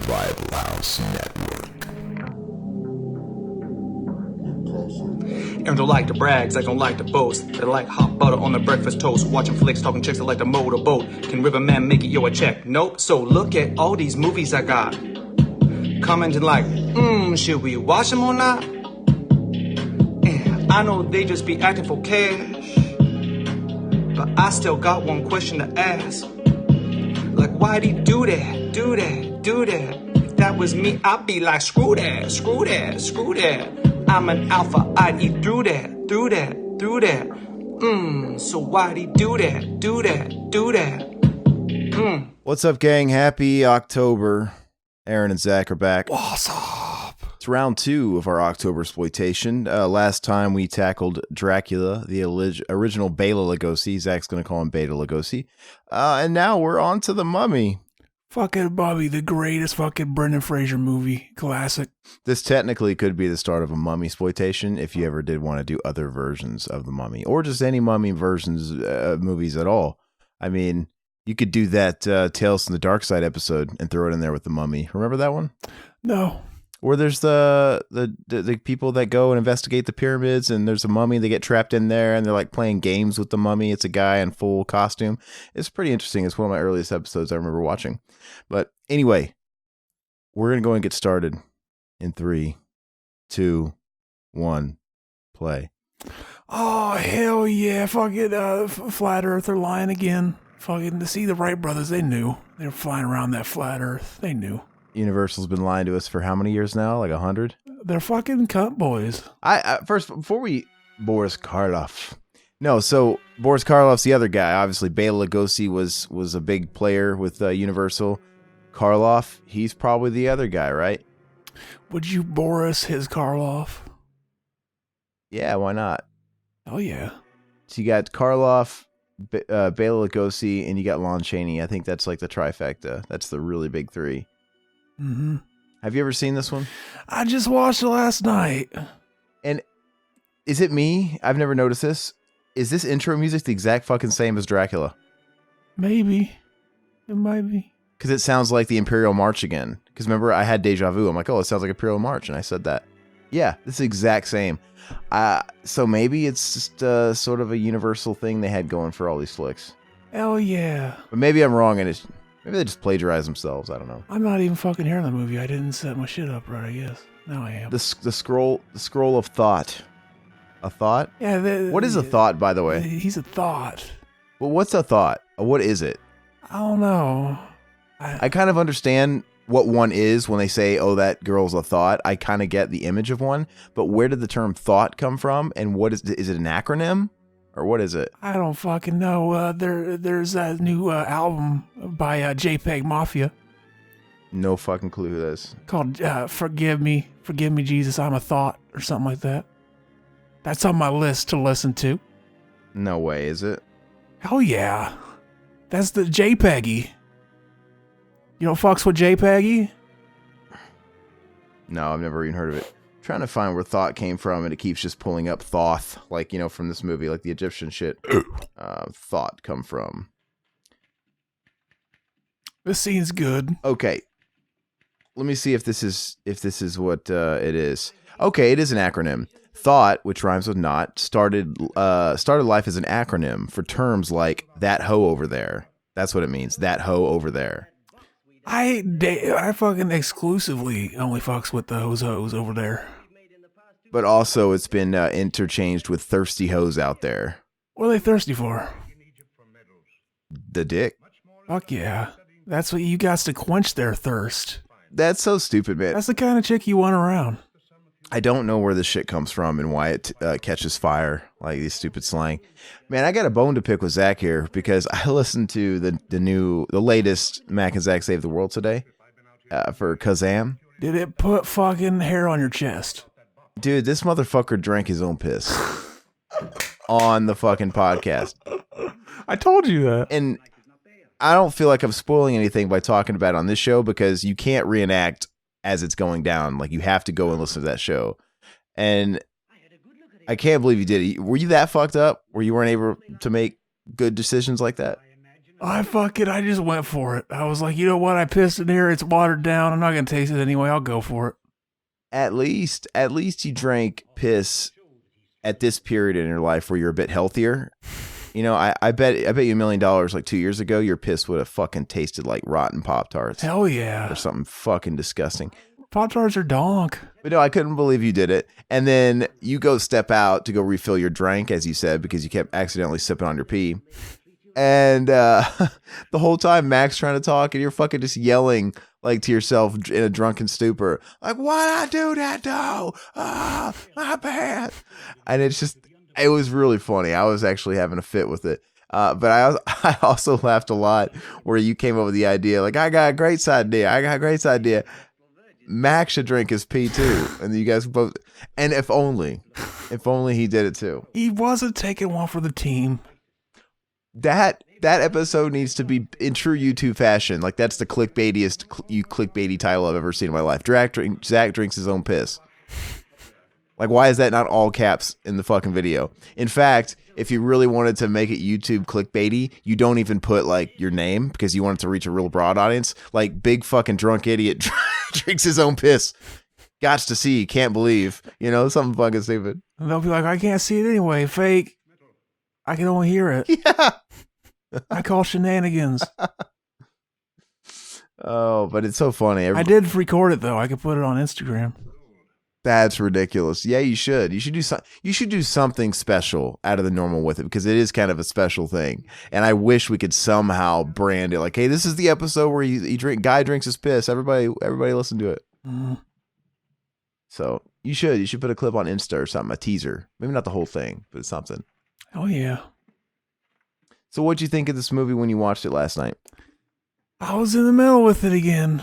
Survival House Network. And don't like the brags, I don't like the boast. They like hot butter on the breakfast toast. Watching flicks, talking chicks, I like to motorboat. Can Riverman make it, yo, a check? Nope. So look at all these movies I got. Commenting like, should we watch them or not? And I know they just be acting for cash, but I still got one question to ask. Like, why'd he do that, do that, do that? If that was me, I'd be like, screw that, screw that, screw that. I'm an alpha, I'd eat through that, through that, through that. So why'd he do that, do that, do that? What's up, gang? Happy October. Aaron and Zach are back. What's up? It's round 2 of our October exploitation. Last time we tackled Dracula, the original Bela Lugosi. Zach's going to call him Bela Lugosi. And now we're on to The Mummy. Fucking Bobby, the greatest fucking Brendan Fraser movie. Classic. This technically could be the start of a Mummy exploitation if you ever did want to do other versions of The Mummy, or just any Mummy versions movies at all. I mean, you could do that Tales from the Dark Side episode and throw it in there with The Mummy. Remember that one? No. Where there's the people that go and investigate the pyramids, and there's a mummy. They get trapped in there, and they're like playing games with the mummy. It's a guy in full costume. It's pretty interesting. It's one of my earliest episodes I remember watching. But anyway, we're gonna go and get started in 3, 2, 1, play. Oh, hell yeah. Fucking Flat Earther lying again. Fucking to see the Wright brothers, they knew. They were flying around that flat Earth. They knew. Universal's been lying to us for how many years now? Like 100? They're fucking cunt boys. I first, before we... Boris Karloff. No, so Boris Karloff's the other guy. Obviously, Bela Lugosi was a big player with Universal. Karloff, he's probably the other guy, right? Would you Boris his Karloff? Yeah, why not? Oh, yeah. So you got Karloff, Bela Lugosi, and you got Lon Chaney. I think that's like the trifecta. That's the really big 3. Mm-hmm. Have you ever seen this one? I just watched it last night. And is it me? I've never noticed this. Is this intro music the exact fucking same as Dracula? Maybe. It might be. Because it sounds like the Imperial March again. Because remember, I had deja vu. I'm like, oh, it sounds like Imperial March. And I said that. Yeah, this is the exact same. So maybe it's just sort of a universal thing they had going for all these flicks. Hell yeah. But maybe I'm wrong, and maybe they just plagiarize themselves. I don't know. I'm not even fucking hearing the movie. I didn't set my shit up right, I guess. Now I am. The scroll of thought. A thought? Yeah. What is a thought, by the way? He's a thought. Well, what's a thought? What is it? I don't know. I kind of understand what one is when they say, oh, that girl's a thought. I kind of get the image of one. But where did the term thought come from? And what is it an acronym? Or what is it? I don't fucking know. There's that new album by JPEG Mafia. No fucking clue who that is. Called Forgive Me, Jesus, I'm a Thought, or something like that. That's on my list to listen to. No way, is it? Hell yeah. That's the JPEGy. You don't fucks with JPEGy? No, I've never even heard of it. I'm trying to find where thought came from, and it keeps just pulling up Thoth, like, you know, from this movie, like the Egyptian shit. Thought come from. This scene's good. Okay. Let me see if this is what it is. Okay, it is an acronym. Thought, which rhymes with not, started life as an acronym for terms like that hoe over there. That's what it means. That hoe over there. I fucking exclusively only fucks with those hoes over there. But also it's been interchanged with thirsty hoes out there. What are they thirsty for? The dick. Fuck yeah. That's what you got to quench their thirst. That's so stupid, man. That's the kind of chick you want around. I don't know where this shit comes from and why it catches fire, like these stupid slang. Man, I got a bone to pick with Zach here because I listened to the latest Mac and Zach Save the World today for Kazam. Did it put fucking hair on your chest? Dude, this motherfucker drank his own piss on the fucking podcast. I told you that. And I don't feel like I'm spoiling anything by talking about it on this show because you can't reenact as it's going down. Like, you have to go and listen to that show. And I can't believe you did it. Were you that fucked up where you weren't able to make good decisions like that? I just went for it. I was like, you know what? I pissed in here. It's watered down. I'm not going to taste it anyway. I'll go for it. At least you drank piss at this period in your life where you're a bit healthier. You know, I bet you $1 million like 2 years ago, your piss would have fucking tasted like rotten Pop-Tarts. Hell yeah. Or something fucking disgusting. Pop-Tarts are donk. But no, I couldn't believe you did it. And then you go step out to go refill your drink, as you said, because you kept accidentally sipping on your pee. And the whole time Mac's trying to talk and you're fucking just yelling like to yourself in a drunken stupor. Like, why'd I do that though? Ah, my bad. And it was really funny. I was actually having a fit with it. But I also laughed a lot where you came up with the idea, like, I got a great idea. Mac should drink his pee too. And you guys both, and if only he did it too. He wasn't taking one for the team. That episode needs to be in true YouTube fashion. Like, that's the clickbaity title I've ever seen in my life. Zach drinks his own piss. Like, why is that not all caps in the fucking video? In fact, if you really wanted to make it YouTube clickbaity, you don't even put like your name because you want it to reach a real broad audience. Like, big fucking drunk idiot drinks his own piss. Gots to see, can't believe, something fucking stupid. And they'll be like, I can't see it anyway. Fake. I can only hear it. Yeah. I call shenanigans. Oh, but it's so funny. I did record it though. I could put it on Instagram. That's ridiculous. Yeah, you should. You should do something special out of the normal with it because it is kind of a special thing. And I wish we could somehow brand it like, hey, this is the episode where guy drinks his piss. Everybody listen to it. Mm. So you should put a clip on Insta or something, a teaser. Maybe not the whole thing, but something. Oh yeah. So what'd you think of this movie when you watched it last night? I was in the middle with it again.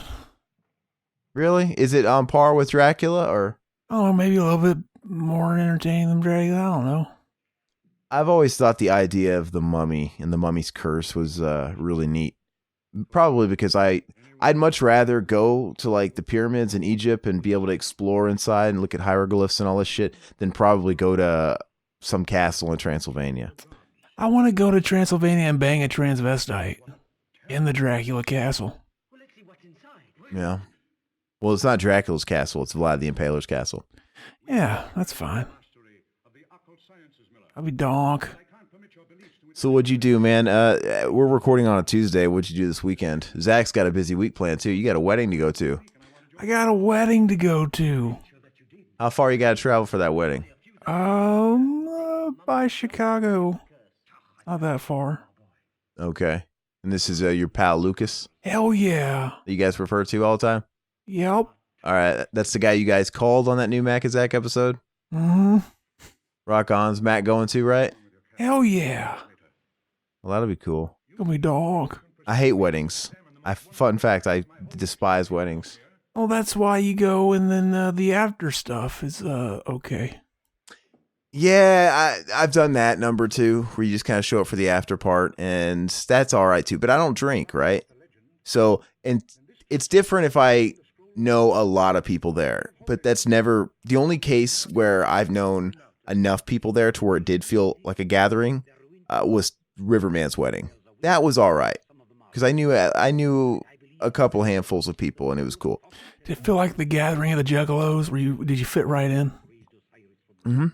Really? Is it on par with Dracula or? Oh, maybe a little bit more entertaining than Dracula. I don't know. I've always thought the idea of the mummy and the mummy's curse was really neat. Probably because I'd much rather go to like the pyramids in Egypt and be able to explore inside and look at hieroglyphs and all this shit than probably go to some castle in Transylvania. I want to go to Transylvania and bang a transvestite in the Dracula castle. Yeah. Well, it's not Dracula's castle. It's Vlad the Impaler's castle. Yeah, that's fine. I'll be donk. So what'd you do, man? We're recording on a Tuesday. What'd you do this weekend? Zach's got a busy week planned, too. You got a wedding to go to. I got a wedding to go to. How far you got to travel for that wedding? By Chicago. Not that far. Okay. And this is your pal, Lucas? Hell yeah. That you guys refer to all the time? Yep. All right. That's the guy you guys called on that new Mac and Zach episode? Mm-hmm. Rock on's Mac going to, right? Hell yeah. Well, that'll be cool. Gonna be dog. I hate weddings. Fun fact, I despise weddings. Oh, that's why you go and then the after stuff is okay. Yeah, I've done that number 2 where you just kind of show up for the after part and that's all right too, but I don't drink, right? So, and it's different if I know a lot of people there, but that's never the only case where I've known enough people there to where it did feel like a gathering was Riverman's wedding. That was all right because I knew a couple handfuls of people and it was cool. Did it feel like the gathering of the Juggalos? Did you fit right in? Mm-hmm.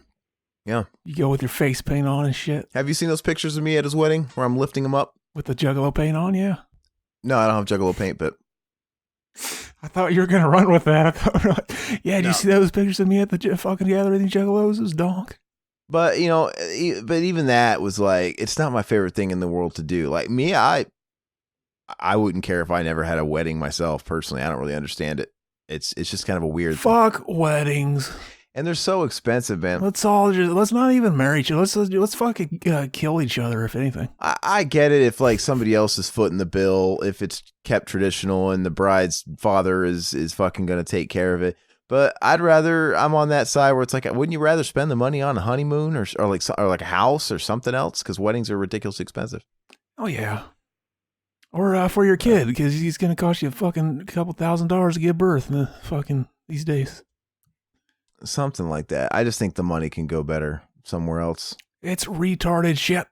Yeah. You go with your face paint on and shit? Have you seen those pictures of me at his wedding where I'm lifting him up? With the Juggalo paint on, yeah. No, I don't have Juggalo paint, but... I thought you were going to run with that. Yeah, did you see those pictures of me at the fucking gathering of the Juggalos? It was donk. But, but even that was like, it's not my favorite thing in the world to do. Like me, I wouldn't care if I never had a wedding myself, personally. I don't really understand it. It's just kind of a weird thing. Weddings. And they're so expensive, man. Let's not even marry each other. Let's fucking kill each other, if anything. I get it if like somebody else is footing the bill, if it's kept traditional and the bride's father is fucking going to take care of it. But I'm on that side where it's like, wouldn't you rather spend the money on a honeymoon or like a house or something else? Because weddings are ridiculously expensive. Oh yeah. Or for your kid, because he's going to cost you a fucking couple $1,000s to give birth in the fucking these days. Something like that. I just think the money can go better somewhere else. It's retarded shit.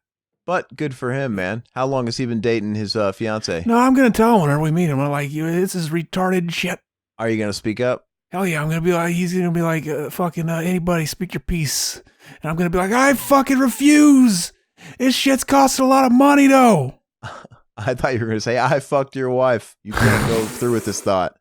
But good for him, man. How long has he been dating his fiance? No, I'm going to tell him whenever we meet him. I'm like, this is retarded shit. Are you going to speak up? Hell yeah, I'm going to be like, he's going to be like, anybody speak your piece. And I'm going to be like, I fucking refuse. This shit's costing a lot of money, though. I thought you were going to say, I fucked your wife. You can't go through with this thought.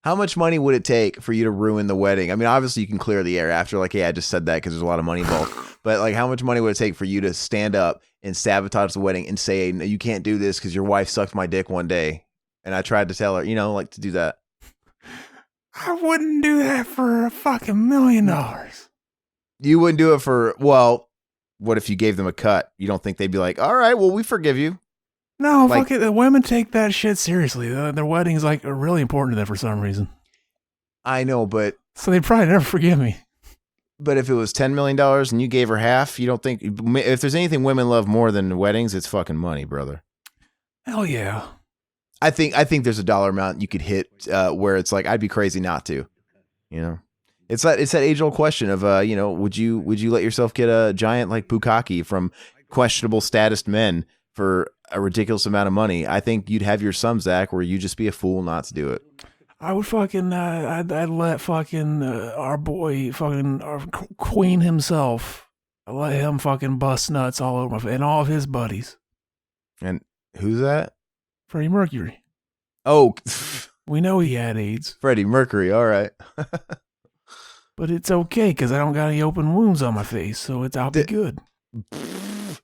How much money would it take for you to ruin the wedding? I mean, obviously you can clear the air after, like, hey, I just said that because there's a lot of money involved. But, like, how much money would it take for you to stand up and sabotage the wedding and say, no, you can't do this because your wife sucked my dick one day? And I tried to tell her, like, to do that. I wouldn't do that for a fucking $1 million. You wouldn't do it for, well, what if you gave them a cut? You don't think they'd be like, all right, well, we forgive you? No, fuck it. The women take that shit seriously. Their weddings, like, are really important to them for some reason. I know, but... So they'd probably never forgive me. But if it was $10 million and you gave her half, you don't think... If there's anything women love more than weddings, it's fucking money, brother. Hell yeah. I think there's a dollar amount you could hit where it's like, I'd be crazy not to. It's that age-old question of, would you let yourself get a giant like bukkake from questionable status men for a ridiculous amount of money? I think you'd have your some, Zach, where you just be a fool not to do it. I would fucking, I'd let fucking our boy, fucking our queen himself, I'd let him fucking bust nuts all over my face, and all of his buddies. And who's that? Freddie Mercury. Oh, we know he had AIDS. Freddie Mercury, all right. But it's okay, because I don't got any open wounds on my face, so I'll be good.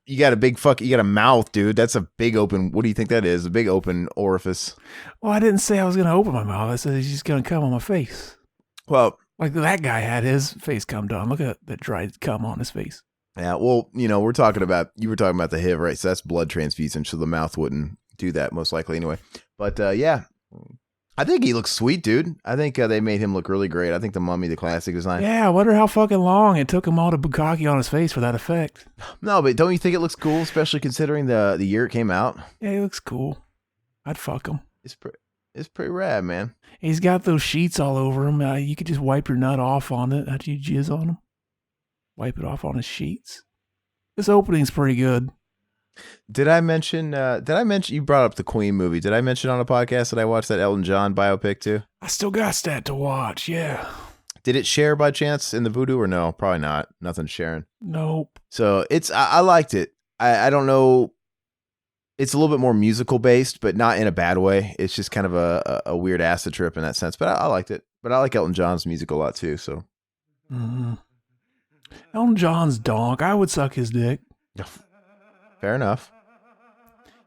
You got you got a mouth, dude. That's a big open, what do you think that is? A big open orifice. Well, I didn't say I was going to open my mouth. I said he's just going to come on my face. Well, like that guy had his face cum done. Look at that dried cum on his face. Yeah, well, you were talking about the HIV, right? So that's blood transfusion, so the mouth wouldn't do that most likely anyway. But yeah, I think he looks sweet, dude. I think they made him look really great. I think the Mummy, the classic design. Yeah, I wonder how fucking long it took him all to bukkake on his face for that effect. No, but don't you think it looks cool, especially considering the year it came out? Yeah, he looks cool. I'd fuck him. It's pretty rad, man. He's got those sheets all over him. You could just wipe your nut off on it after you jizz on him. Wipe it off on his sheets. This opening's pretty good. Did I mention you brought up the Queen movie? Did I mention on a podcast that I watched that Elton John biopic too? I still got that to watch, yeah. Did it share by chance in the Voodoo or no? Probably not. Nothing's sharing. Nope. So I liked it. I don't know. It's a little bit more musical based, but not in a bad way. It's just kind of a weird acid trip in that sense. But I liked it. But I like Elton John's music a lot too. So Elton John's donk. I would suck his dick. Fair enough.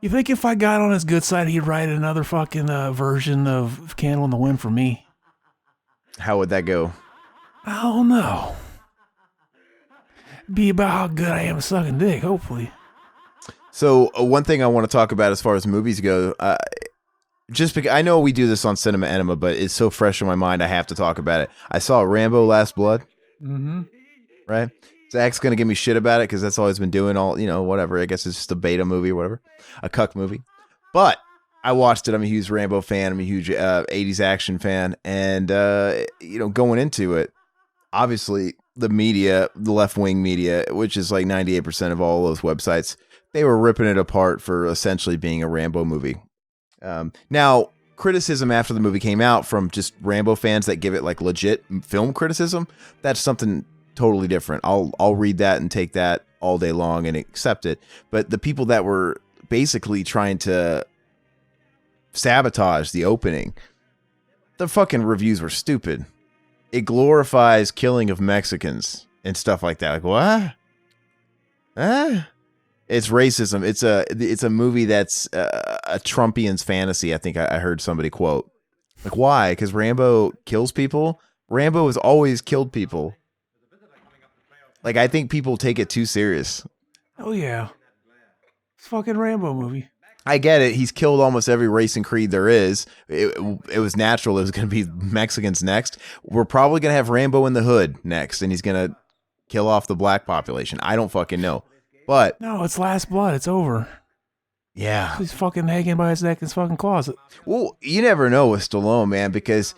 You think if I got on his good side, he'd write another fucking version of Candle in the Wind for me? How would that go? I don't know. Be about how good I am at sucking dick, hopefully. So one thing I want to talk about as far as movies go, just because I know we do this on Cinema Enema, but it's so fresh in my mind, I have to talk about it. I saw Rambo: Last Blood. Mm-hmm. Right? Zach's going to give me shit about it because that's all he's been doing whatever. I guess it's just a beta movie or whatever. A cuck movie. But I watched it. I'm a huge Rambo fan. I'm a huge 80s action fan. And, going into it, obviously the media, the left-wing media, which is like 98% of all those websites, they were ripping it apart for essentially being a Rambo movie. Now, criticism after the movie came out from just Rambo fans that give it like legit film criticism, that's something totally different. I'll read that and take that all day long and accept it. But the people that were basically trying to sabotage the opening, the fucking reviews were stupid. It glorifies killing of Mexicans and stuff like that. Like, what? It's racism. It's a movie that's a Trumpian's fantasy. I think I heard somebody quote. Like, why? Because Rambo kills people? Rambo has always killed people. Like, I think people take it too serious. Oh, yeah. It's a fucking Rambo movie. I get it. He's killed almost every race and creed there is. It was natural. It was going to be Mexicans next. We're probably going to have Rambo in the Hood next, and he's going to kill off the black population. I don't fucking know. But no, it's Last Blood. It's over. Yeah. He's fucking hanging by his neck in his fucking closet. Well, you never know with Stallone, man, because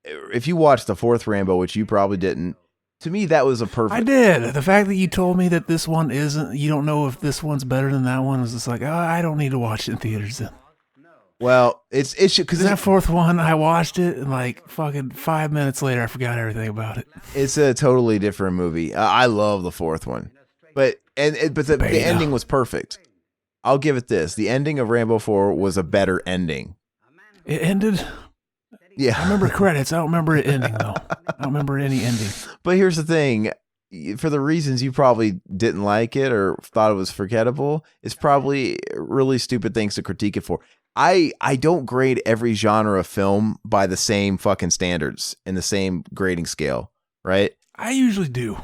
if you watched the fourth Rambo, which you probably didn't, To me, that was a perfect. I did. The fact that you told me that this one isn't, you don't know if this one's better than that one, was just like, oh, I don't need to watch it in theaters then. Well, it's because that fourth one, I watched it and like fucking 5 minutes later, I forgot everything about it. It's a totally different movie. I love the fourth one, but the ending was perfect. I'll give it this: the ending of Rambo 4 was a better ending. It ended. Yeah, I remember credits. I don't remember it ending though. I don't remember any ending. But here's the thing. For the reasons you probably didn't like it or thought it was forgettable, it's probably really stupid things to critique it for. I don't grade every genre of film by the same fucking standards and the same grading scale, right? I usually do.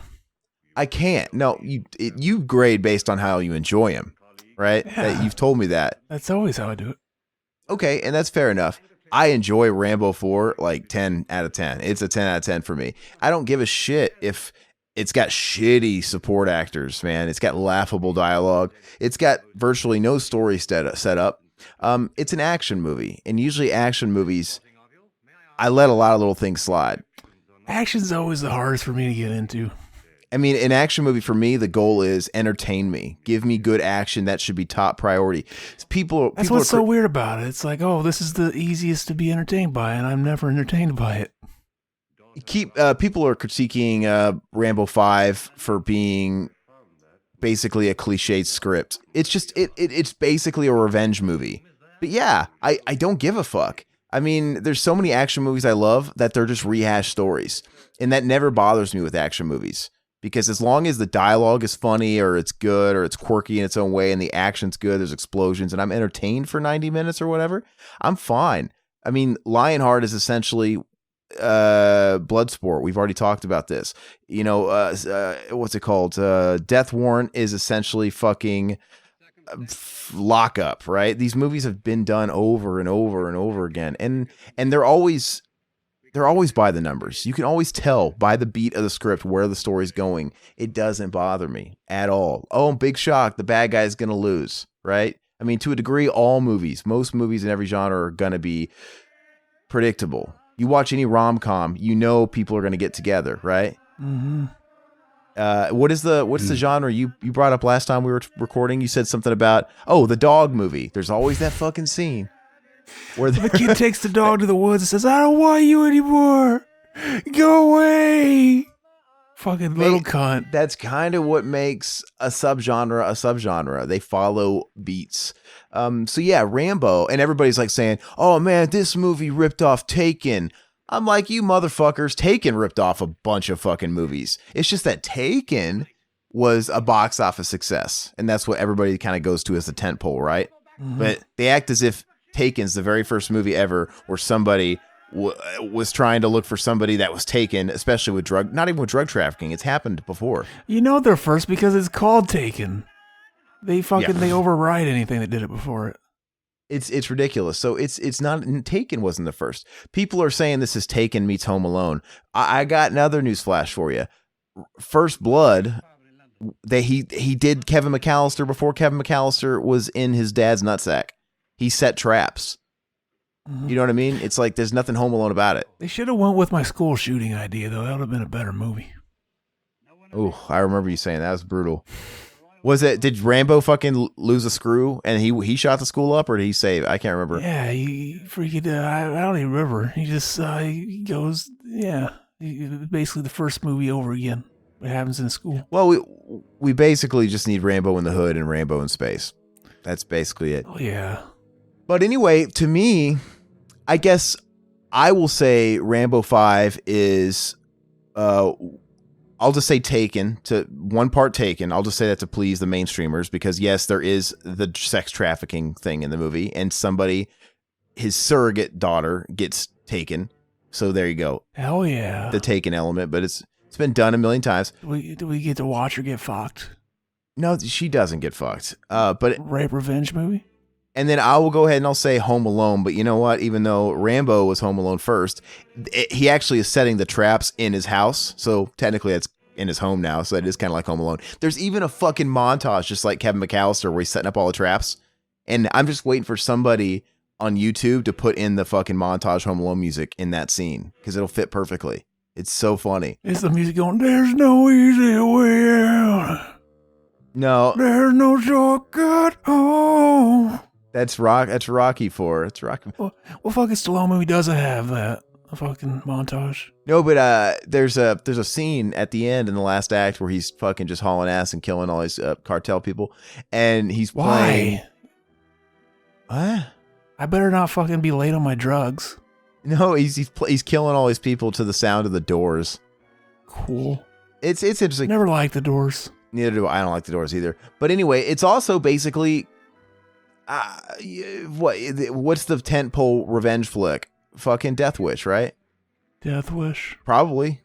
I can't. No, you grade based on how you enjoy them, right? Yeah. You've told me that. That's always how I do it. Okay, and that's fair enough. I enjoy Rambo 4 like 10 out of 10. It's a 10 out of 10 for me. I don't give a shit if it's got shitty support actors, man. It's got laughable dialogue. It's got virtually no story set up. It's an action movie, and usually action movies, I let a lot of little things slide. Action's always the hardest for me to get into. I mean, an action movie for me, the goal is entertain me. Give me good action. That should be top priority. That's what's so weird about it. It's like, oh, this is the easiest to be entertained by, and I'm never entertained by it. People are critiquing Rambo 5 for being basically a cliched script. It's just it's basically a revenge movie. But yeah, I don't give a fuck. I mean, there's so many action movies I love that they're just rehashed stories, and that never bothers me with action movies. Because as long as the dialogue is funny or it's good or it's quirky in its own way and the action's good, there's explosions and I'm entertained for 90 minutes or whatever, I'm fine. I mean, Lionheart is essentially Bloodsport. We've already talked about this. You know, what's it called? Death Warrant is essentially fucking Lockup, right? These movies have been done over and over and over again. And they're always by the numbers. You can always tell by the beat of the script where the story's going. It doesn't bother me at all. Oh, big shock. The bad guy's going to lose, right? I mean, to a degree, most movies in every genre are going to be predictable. You watch any rom-com, you know people are going to get together, right? Mm-hmm. What's the genre you brought up last time we were recording? You said something about, the dog movie. There's always that fucking scene where the kid takes the dog to the woods and says, I don't want you anymore. Go away. Fucking little cunt. That's kind of what makes a subgenre. They follow beats. So yeah, Rambo, and everybody's like saying, oh man, this movie ripped off Taken. I'm like, you motherfuckers, Taken ripped off a bunch of fucking movies. It's just that Taken was a box office success, and that's what everybody kind of goes to as the tentpole, right? Mm-hmm. But they act as if Taken's the very first movie ever where somebody was trying to look for somebody that was taken, especially with not even with drug trafficking. It's happened before. You know they're first because it's called Taken. They override anything that did it before it. It's ridiculous. So it's not, Taken wasn't the first. People are saying this is Taken meets Home Alone. I got another news flash for you. First Blood, he did Kevin McAllister before Kevin McAllister was in his dad's nutsack. He set traps. Mm-hmm. You know what I mean? It's like there's nothing Home Alone about it. They should have went with my school shooting idea, though. That would have been a better movie. Oh, I remember you saying that was brutal. Did Rambo fucking lose a screw and he shot the school up, or did he save? I can't remember. Yeah, he freaking, I don't even remember. He just, he goes, basically the first movie over again. What happens in school. Well, we basically just need Rambo in the hood and Rambo in space. That's basically it. Oh, yeah. But anyway, to me, I guess I will say Rambo 5 is, I'll just say Taken, to one part Taken. I'll just say that to please the mainstreamers, because yes, there is the sex trafficking thing in the movie, and his surrogate daughter gets taken. So there you go. Hell yeah. The Taken element, but it's been done a million times. Do we get to watch her get fucked? No, she doesn't get fucked. But rape revenge movie? And then I will go ahead and I'll say Home Alone. But you know what? Even though Rambo was Home Alone first, he actually is setting the traps in his house. So technically that's in his home now. So it is kind of like Home Alone. There's even a fucking montage just like Kevin McAllister where he's setting up all the traps. And I'm just waiting for somebody on YouTube to put in the fucking montage Home Alone music in that scene because it'll fit perfectly. It's so funny. It's the music going, there's no easy way out. No. There's no shortcut home. That's Rocky 4. It's Rocky. Well, fucking Stallone movie doesn't have that. A fucking montage. No, but there's a scene at the end in the last act where he's fucking just hauling ass and killing all his cartel people, and he's playing. Why? What? I better not fucking be late on my drugs. No, he's killing all his people to the sound of the Doors. Cool. It's interesting. Never liked the Doors. Neither do I. I don't like the Doors either. But anyway, it's also basically what's the tentpole revenge flick? Fucking Death Wish, right? Death Wish. Probably.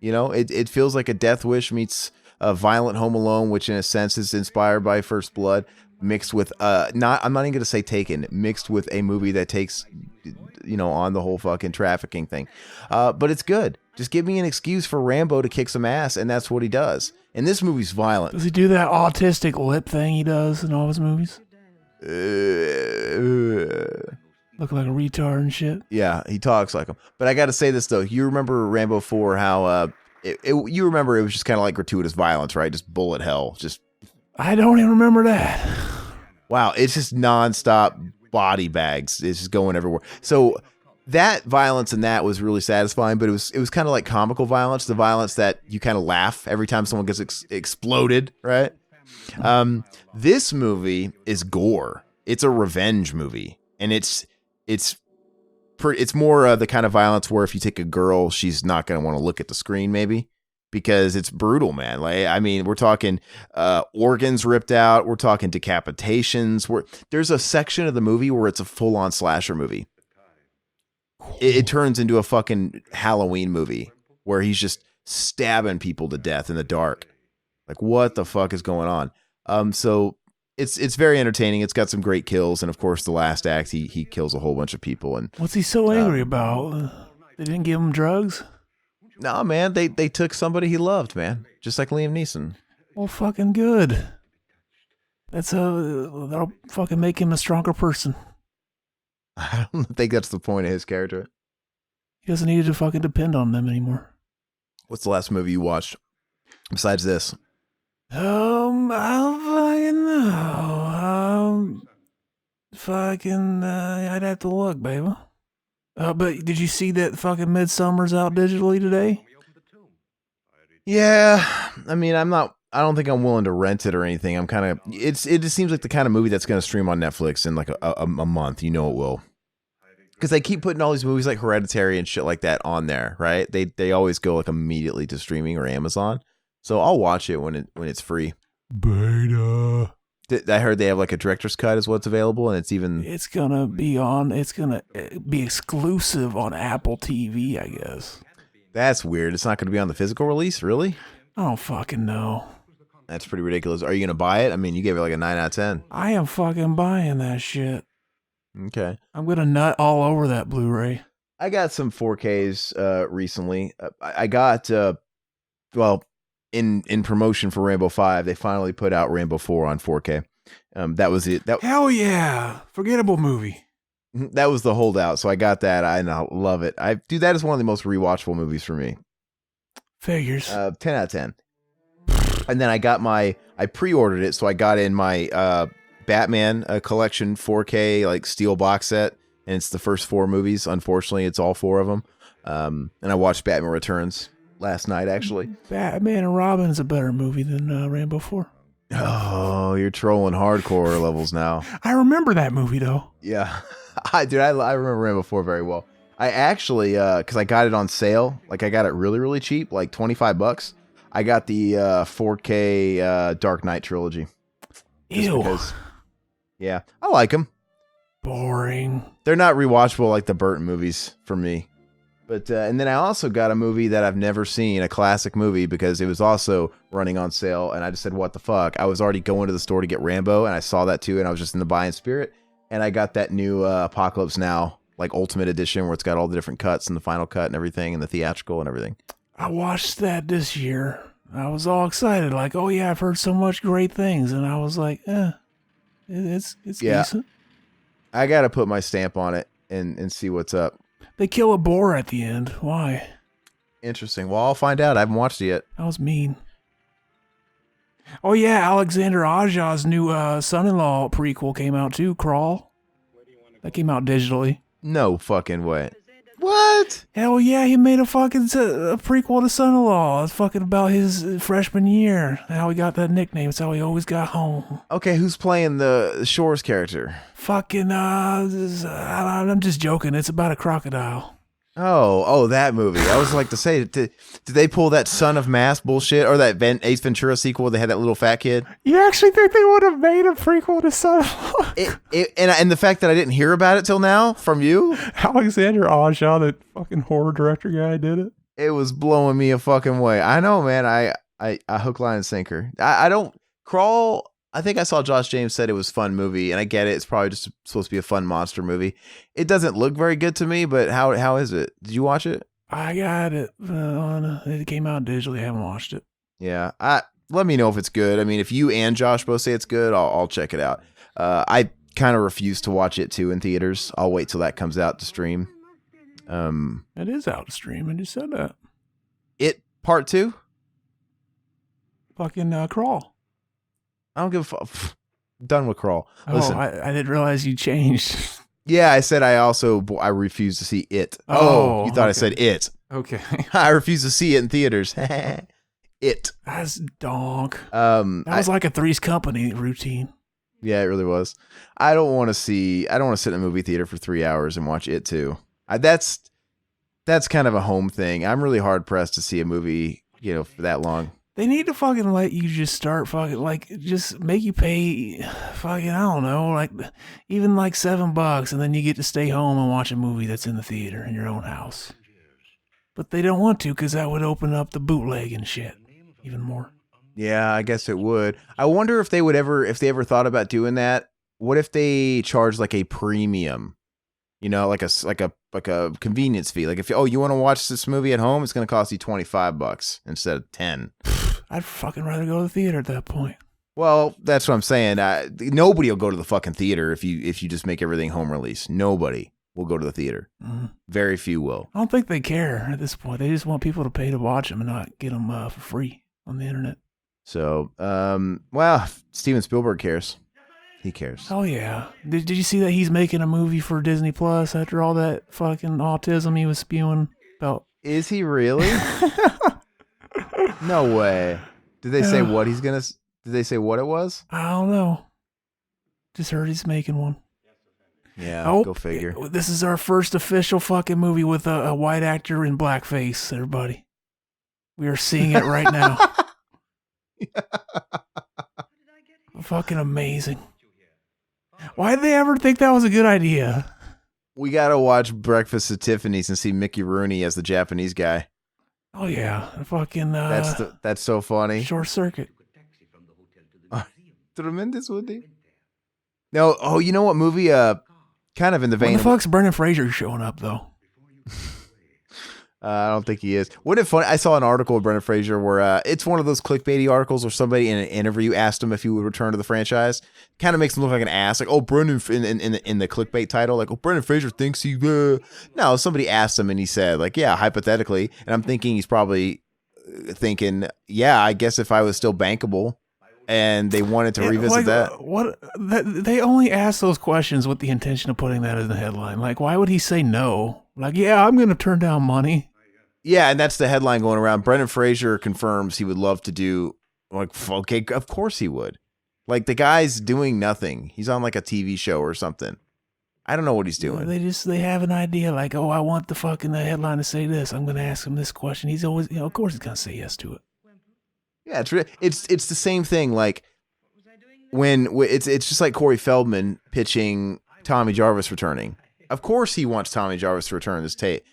You know, it feels like a Death Wish meets a violent Home Alone, which in a sense is inspired by First Blood, mixed with I'm not even going to say Taken, mixed with a movie that takes, you know, on the whole fucking trafficking thing. But it's good. Just give me an excuse for Rambo to kick some ass, and that's what he does. And this movie's violent. Does he do that autistic lip thing he does in all his movies? Looking like a retard and shit. Yeah, he talks like him. But I got to say this though, you remember Rambo 4? How you remember it was just kind of like gratuitous violence, right? Just bullet hell. Just I don't even remember that. Wow, it's just nonstop body bags. It's just going everywhere. So that violence in that was really satisfying, but it was kind of like comical violence, the violence that you kind of laugh every time someone gets exploded, right? This movie is gore. It's a revenge movie, and it's more the kind of violence where if you take a girl, she's not going to want to look at the screen, maybe, because it's brutal, man. Like, I mean, we're talking organs ripped out. We're talking decapitations. There's a section of the movie where it's a full-on slasher movie. It turns into a fucking Halloween movie where he's just stabbing people to death in the dark. Like, what the fuck is going on? So it's very entertaining. It's got some great kills, and of course, the last act, he kills a whole bunch of people. And what's he so angry about? They didn't give him drugs? No, man, they took somebody he loved, man, just like Liam Neeson. Well, fucking good. That'll fucking make him a stronger person. I don't think that's the point of his character. He doesn't need to fucking depend on them anymore. What's the last movie you watched besides this? I fucking know. I'd have to look, baby. But did you see that fucking Midsummer's out digitally today? Yeah, I mean, I don't think I'm willing to rent it or anything. It just seems like the kind of movie that's going to stream on Netflix in like a month. You know it will. Because they keep putting all these movies like Hereditary and shit like that on there, right? They always go like immediately to streaming or Amazon. So I'll watch it when it's free. Beta. I heard they have like a director's cut is what's available, and it's gonna be exclusive on Apple TV, I guess. That's weird. It's not gonna be on the physical release, really? I don't fucking know. That's pretty ridiculous. Are you gonna buy it? I mean, you gave it like a 9 out of 10. I am fucking buying that shit. Okay. I'm gonna nut all over that Blu-ray. I got some 4Ks recently. I got in promotion for Rambo 5, they finally put out Rambo 4 on 4K. That was it. Hell yeah. Forgettable movie. That was the holdout. So I got that. I love it. That is one of the most rewatchable movies for me. Figures. 10 out of 10. And then I pre-ordered it. So I got in my Batman collection 4K like steel box set. And it's the first 4 movies. Unfortunately, it's all 4 of them. And I watched Batman Returns last night, actually. Batman and Robin is a better movie than Rambo 4. Oh, you're trolling hardcore levels now. I remember that movie, though. Yeah. I remember Rambo 4 very well. I actually, because I got it on sale, like I got it really, really cheap, like $25. I got the 4K Dark Knight trilogy. Ew. Yeah, I like them. Boring. They're not rewatchable like the Burton movies for me. But and then I also got a movie that I've never seen, a classic movie, because it was also running on sale, and I just said, what the fuck? I was already going to the store to get Rambo, and I saw that too, and I was just in the buying spirit, and I got that new Apocalypse Now, like Ultimate Edition, where it's got all the different cuts and the final cut and everything, and the theatrical and everything. I watched that this year. I was all excited, like, oh yeah, I've heard so much great things, and I was like, it's decent. I got to put my stamp on it and see what's up. They kill a boar at the end. Why? Interesting. Well, I'll find out. I haven't watched it yet. That was mean. Oh yeah, Alexander Aja's new son-in-law prequel came out too, Crawl. That came out digitally. No fucking way. What? Hell yeah, he made a fucking a prequel to Son-in-Law. It's fucking about his freshman year. How he got that nickname. It's how he always got home. Okay, who's playing the Shores character? Fucking, I'm just joking. It's about a crocodile. Oh, that movie. I was like to say, did they pull that Son of Mass bullshit or that Ace Ventura sequel where they had that little fat kid? You actually think they would have made a prequel to Son-in-Law? And the fact that I didn't hear about it till now from you? Alexander Aja, that fucking horror director guy, did it. It was blowing me a fucking way. I know, man. I hook, line, and sinker. I don't Crawl. I think I saw Josh James said it was a fun movie, and I get it. It's probably just supposed to be a fun monster movie. It doesn't look very good to me, but how is it? Did you watch it? I got it it came out digitally. I haven't watched it. Yeah. Let me know if it's good. I mean, if you and Josh both say it's good, I'll check it out. I kind of refuse to watch it too in theaters. I'll wait till that comes out to stream. It is out to stream. I just said that. It Part 2? Fucking Crawl. I don't give a fuck. Done with Crawl. Listen. I didn't realize you changed. Yeah, I said I refuse to see it. Oh, you thought I said it. Okay. I refuse to see it in theaters. It. That's donk. That was like a Three's Company routine. Yeah, it really was. I don't want to sit in a movie theater for 3 hours and watch it too. That's kind of a home thing. I'm really hard pressed to see a movie, for that long. They need to fucking let you just start fucking, like, just make you pay fucking, I don't know, like, even like $7, and then you get to stay home and watch a movie that's in the theater in your own house. But they don't want to, because that would open up the bootleg and shit even more. Yeah, I guess it would. I wonder if they ever thought about doing that. What if they charge like a premium? Like a convenience fee. Like if you want to watch this movie at home, it's going to cost you $25 instead of $10. I'd fucking rather go to the theater at that point. Well, that's what I'm saying. Nobody will go to the fucking theater if you just make everything home release. Nobody will go to the theater. Very few will. I don't think they care at this point. They just want people to pay to watch them and not get them for free on the internet. So, well, Steven Spielberg cares. He cares. Oh yeah. Did you see that he's making a movie for Disney Plus after all that fucking autism he was spewing about? Is he really? No way. Did they say what did they say what it was? I don't know. Just heard he's making one. Yeah, go figure. This is our first official fucking movie with a white actor in blackface, everybody. We are seeing it right now. Fucking amazing. Why did they ever think that was a good idea? We gotta watch Breakfast at Tiffany's and see Mickey Rooney as the Japanese guy. Oh yeah, fucking. That's so funny. Short Circuit. Tremendous, Woody. No, you know what movie? Kind of in the vein. When the fuck's Brendan Fraser showing up though? I don't think he is. Wouldn't it funny? I saw an article of Brendan Fraser where it's one of those clickbaity articles where somebody in an interview asked him if he would return to the franchise. Kind of makes him look like an ass. Like, oh, Brendan in the clickbait title, like, oh, Brendan Fraser thinks he. No, somebody asked him and he said, like, yeah, hypothetically. And I'm thinking he's probably thinking, yeah, I guess if I was still bankable. And they wanted to revisit that. They only asked those questions with the intention of putting that in the headline. Like, why would he say no? Like, yeah, I'm going to turn down money. Yeah, and that's the headline going around. Brendan Fraser confirms he would love to do, like, okay, of course he would. Like, the guy's doing nothing. He's on, like, a TV show or something. I don't know what he's doing. They have an idea, like, oh, I want the headline to say this. I'm going to ask him this question. He's always, of course he's going to say yes to it. Yeah, it's the same thing. Like, when it's just like Corey Feldman pitching Tommy Jarvis returning. Of course he wants Tommy Jarvis to return this tape.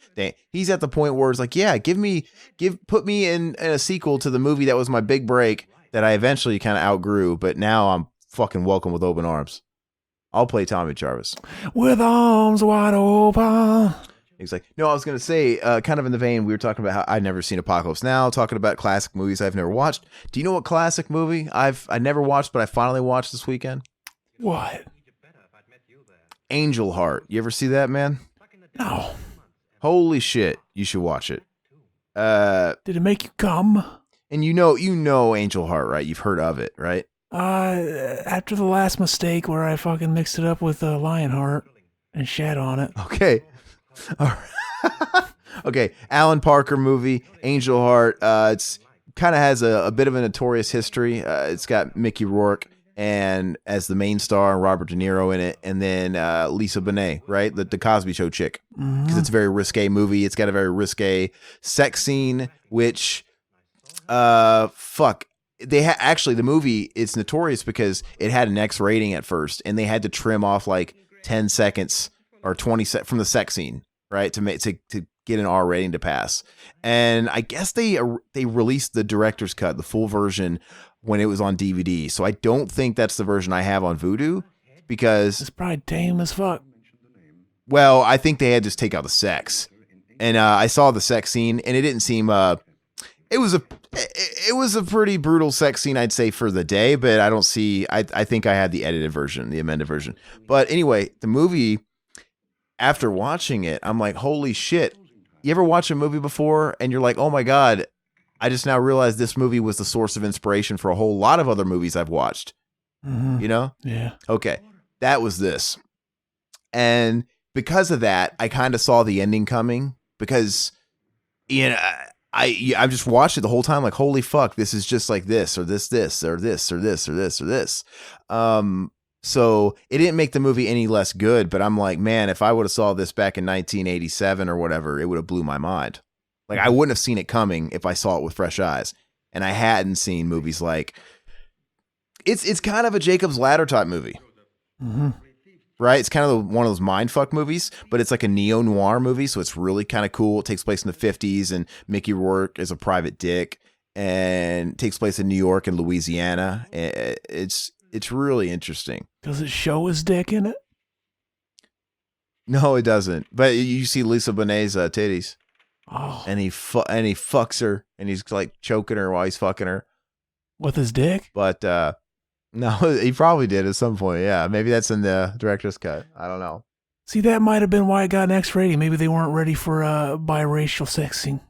He's at the point where it's like, yeah, put me in a sequel to the movie that was my big break that I eventually kind of outgrew, but now I'm fucking welcome with open arms. I'll play Tommy Jarvis. With arms wide open. He's like, no, I was going to say, kind of in the vein, we were talking about how I'd never seen Apocalypse Now, talking about classic movies I've never watched. Do you know what classic movie I never watched, but I finally watched this weekend? What? Angel Heart. You ever see that, man? No. Holy shit. You should watch it. Did it make you come? And you know Angel Heart, right? You've heard of it, right? After the last mistake where I fucking mixed it up with Lionheart and shat on it. Okay. All right. Okay, Alan Parker movie, Angel Heart. It's kind of has a bit of a notorious history. It's got Mickey Rourke and as the main star, and Robert De Niro in it, and then Lisa Bonet, right? The Cosby Show chick. Because it's a very risque movie. It's got a very risque sex scene, which, fuck. Actually, the movie, it's notorious because it had an X rating at first, and they had to trim off like 10 seconds or 20 from the sex scene, right? To get an R rating to pass. And I guess they released the director's cut, the full version, when it was on DVD. So I don't think that's the version I have on Vudu, because it's probably tame as fuck. Well, I think they had to just take out the sex. And I saw the sex scene, and it didn't seem it was a pretty brutal sex scene, I'd say, for the day, but I think I had the edited version, the amended version. But anyway, the movie, after watching it, I'm like, holy shit. You ever watch a movie before and you're like, oh my God, I just now realized this movie was the source of inspiration for a whole lot of other movies I've watched. You know? Yeah. Okay. That was this. And because of that, I kind of saw the ending coming, because, you know, I just watched it the whole time like, holy fuck, this is just like this or this or this or this or this or this. So it didn't make the movie any less good, but I'm like, man, if I would have saw this back in 1987 or whatever, it would have blew my mind. Like, I wouldn't have seen it coming if I saw it with fresh eyes. And I hadn't seen movies like, it's kind of a Jacob's Ladder type movie. Right? It's kind of one of those mindfuck movies, but it's like a neo-noir movie, so it's really kind of cool. It takes place in the 50s, and Mickey Rourke is a private dick, and it takes place in New York and Louisiana. It's really interesting. Does it show his dick in it? No, it doesn't. But you see Lisa Bonet's titties. Oh. And he fucks her, and he's like choking her while he's fucking her. With his dick? But no, he probably did at some point. Yeah, maybe that's in the director's cut. I don't know. See, that might have been why it got an X rating. Maybe they weren't ready for biracial sex scene.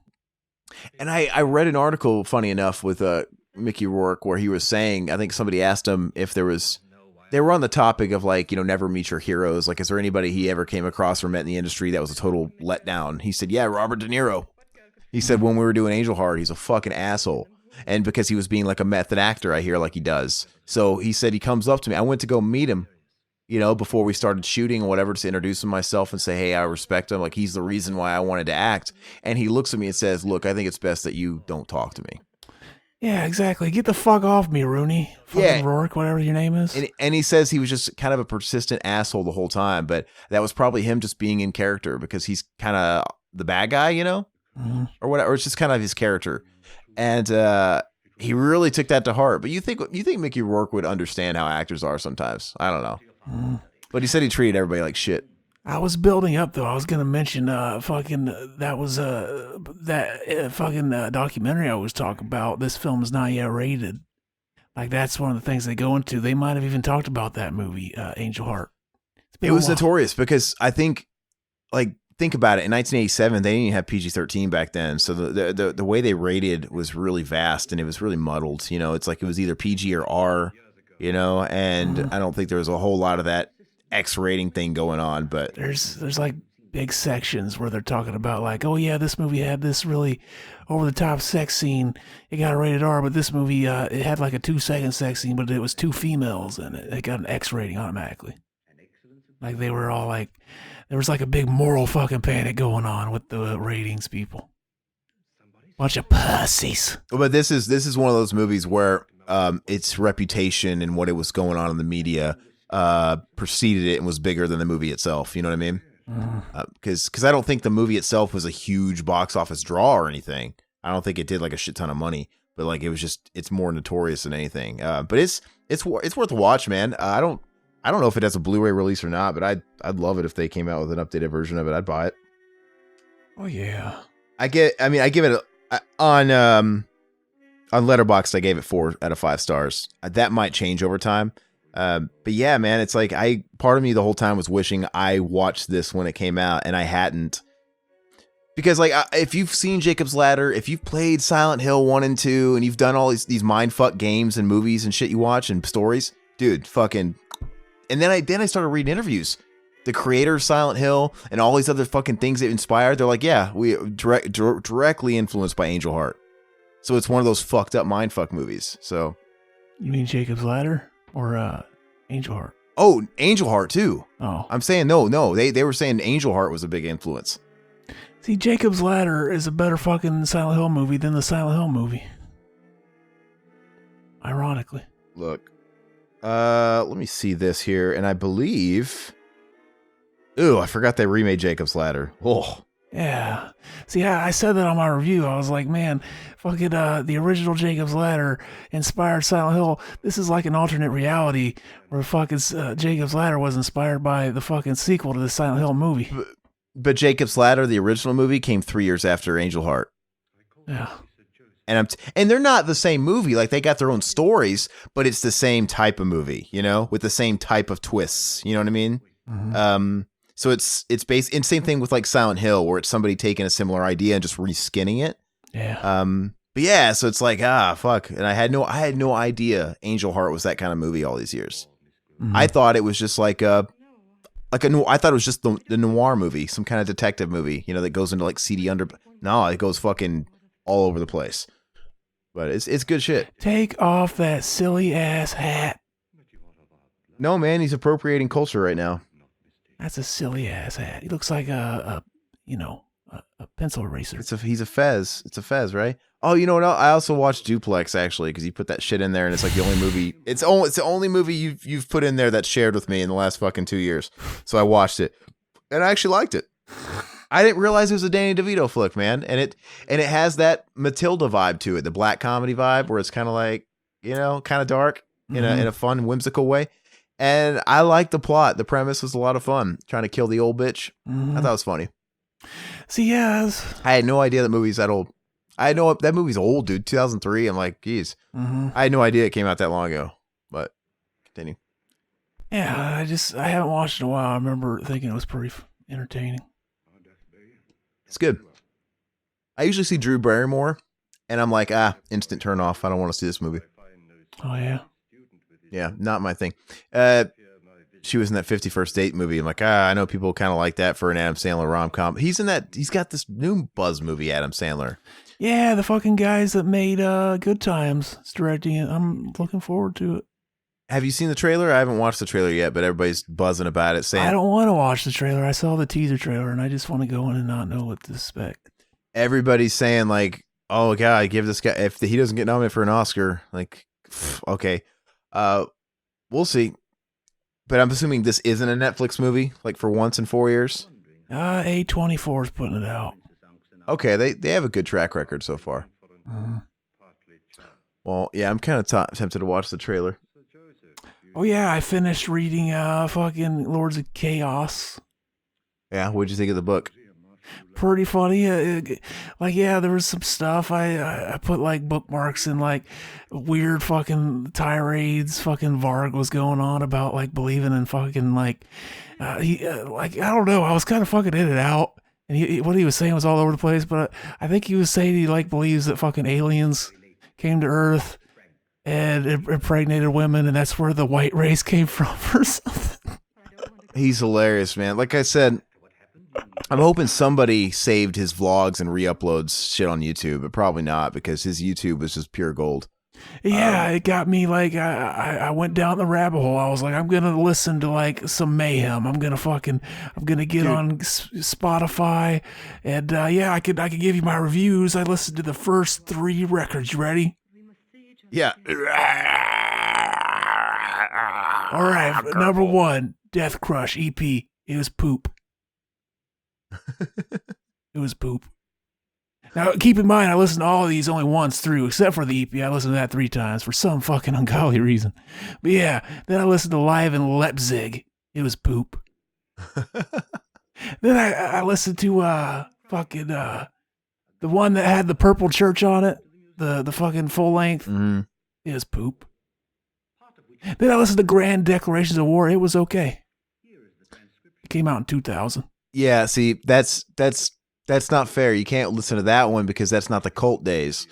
And I read an article, funny enough, with Mickey Rourke, where he was saying, I think somebody asked him if they were on the topic of, like, you know, never meet your heroes. Like, is there anybody he ever came across or met in the industry that was a total letdown? He said, yeah, Robert De Niro. He said, when we were doing Angel Heart, he's a fucking asshole. And because he was being like a method actor, I hear, like he does. So he said he comes up to me. I went to go meet him, you know, before we started shooting or whatever, to introduce him myself and say, hey, I respect him. Like, he's the reason why I wanted to act. And he looks at me and says, look, I think it's best that you don't talk to me. Yeah, exactly. Get the fuck off me, Rooney. Fucking Rourke, whatever your name is. And he says he was just kind of a persistent asshole the whole time, but that was probably him just being in character, because he's kind of the bad guy, you know, or whatever. Or it's just kind of his character. And he really took that to heart. But you think Mickey Rourke would understand how actors are sometimes? I don't know. But he said he treated everybody like shit. I was building up, though. I was going to mention fucking documentary I was talking about. This film is not yet rated. Like, that's one of the things they go into. They might have even talked about that movie, Angel Heart. It was notorious because I think, like, think about it. In 1987, they didn't even have PG-13 back then. So the way they rated was really vast, and it was really muddled. You know, it's like it was either PG or R, you know, and I don't think there was a whole lot of that X rating thing going on. But there's like big sections where they're talking about, like, oh yeah, this movie had this really over the top sex scene, it got a rated R, but this movie it had like a 2-second sex scene, but it was 2 females and it got an X rating automatically. Like, they were all like, there was like a big moral fucking panic going on with the ratings people. Bunch of pussies. But this is one of those movies where its reputation and what it was going on in the media preceded it and was bigger than the movie itself. You know what I mean? Because I don't think the movie itself was a huge box office draw or anything. I don't think it did like a shit ton of money, but like it's more notorious than anything. But it's worth a watch, man. I don't know if it has a Blu-ray release or not, but I'd love it if they came out with an updated version of it. I'd buy it. Oh yeah. I give it on Letterboxd. I gave it 4 out of 5 stars. That might change over time. But yeah, man, it's like part of me the whole time was wishing I watched this when it came out and I hadn't, Because like if you've seen Jacob's Ladder, if you've played Silent Hill 1 and 2, and you've done all these mindfuck games and movies and shit you watch and stories, dude, fucking. And then I started reading interviews. The creator of Silent Hill and all these other fucking things that inspired, they're like, yeah, we directly influenced by Angel Heart. So it's one of those fucked up mindfuck movies. So. You mean Jacob's Ladder or Angel Heart? Oh, Angel Heart too. Oh. I'm saying no. They were saying Angel Heart was a big influence. See, Jacob's Ladder is a better fucking Silent Hill movie than the Silent Hill movie. Ironically. Look. Let me see this here. And I believe... Ooh, I forgot they remade Jacob's Ladder. Oh. Yeah. See, I said that on my review. I was like, man, fucking the original Jacob's Ladder inspired Silent Hill. This is like an alternate reality where fucking Jacob's Ladder was inspired by the fucking sequel to the Silent Hill movie. But Jacob's Ladder, the original movie, came 3 years after Angel Heart. Yeah. And they're not the same movie. Like, they got their own stories, but it's the same type of movie, you know, with the same type of twists. You know what I mean? Mm-hmm. So it's based, and same thing with like Silent Hill, where it's somebody taking a similar idea and just reskinning it. Yeah. But yeah, so it's like, fuck. And I had no idea Angel Heart was that kind of movie all these years. Mm-hmm. I thought it was just I thought it was just the noir movie, some kind of detective movie, you know, that goes into like seedy No, it goes fucking all over the place. But it's good shit. Take off that silly ass hat. No, man, he's appropriating culture right now. That's a silly ass hat. He looks like a pencil eraser. He's a fez. It's a fez, right? Oh, you know what? I also watched Duplex actually, because you put that shit in there, and it's like the only movie. It's the only movie you've put in there that's shared with me in the last fucking 2 years. So I watched it, and I actually liked it. I didn't realize it was a Danny DeVito flick, man, and it has that Matilda vibe to it, the black comedy vibe, where it's kind of like, you know, kind of dark in a fun, whimsical way. And I liked the plot. The premise was a lot of fun. Trying to kill the old bitch. I thought it was funny. See, yeah. I had no idea that movie's that old. I know that movie's old, dude. 2003. I'm like, geez. I had no idea it came out that long ago. But continue. Yeah, I haven't watched it in a while. I remember thinking it was pretty entertaining. It's good. I usually see Drew Barrymore, and I'm like, instant turn off. I don't want to see this movie. Oh, yeah? Yeah, not my thing. She was in that 51st Date movie. I'm like, I know people kind of like that for an Adam Sandler rom-com. He's in that. He's got this new Buzz movie, Adam Sandler. Yeah, the fucking guys that made Good Times. It's directing it. I'm looking forward to it. Have you seen the trailer? I haven't watched the trailer yet, but everybody's buzzing about it, saying I don't want to watch the trailer. I saw the teaser trailer, and I just want to go in and not know what to expect. Everybody's saying like, oh god, give this guy, if he doesn't get nominated for an Oscar, like, okay, we'll see. But I'm assuming this isn't a Netflix movie, like for once in 4 years. A24 is putting it out. Okay, they have a good track record so far. Well, yeah, I'm kind of tempted to watch the trailer. Oh yeah, I finished reading fucking Lords of Chaos. Yeah, what'd you think of the book? Pretty funny. There was some stuff. I put like bookmarks and like weird fucking tirades fucking Varg was going on about like believing in fucking like I don't know. I was kind of fucking in and out. And what he was saying was all over the place, but I think he was saying he like believes that fucking aliens came to Earth and impregnated women, and that's where the white race came from or something. He's hilarious, man. Like I said, I'm hoping somebody saved his vlogs and re-uploads shit on YouTube, but probably not, because his YouTube was just pure gold. Yeah, it got me like I went down the rabbit hole. I was like, I'm gonna listen to like some mayhem. I'm gonna get on Spotify, and I could give you my reviews. I listened to the first 3 records. You ready? Yeah. All right, number 1, Death Crush EP. It was poop. It was poop. Now, keep in mind, I listened to all of these only once through, except for the EP. I listened to that 3 times for some fucking ungodly reason. But yeah, then I listened to Live in Leipzig. It was poop. Then I listened to the one that had the purple church on it, the fucking full length. Mm-hmm. It was poop. Then I listened to Grand Declarations of War. It was okay. It came out in 2000. Yeah, see, that's That's not fair. You can't listen to that one because that's not the cult days.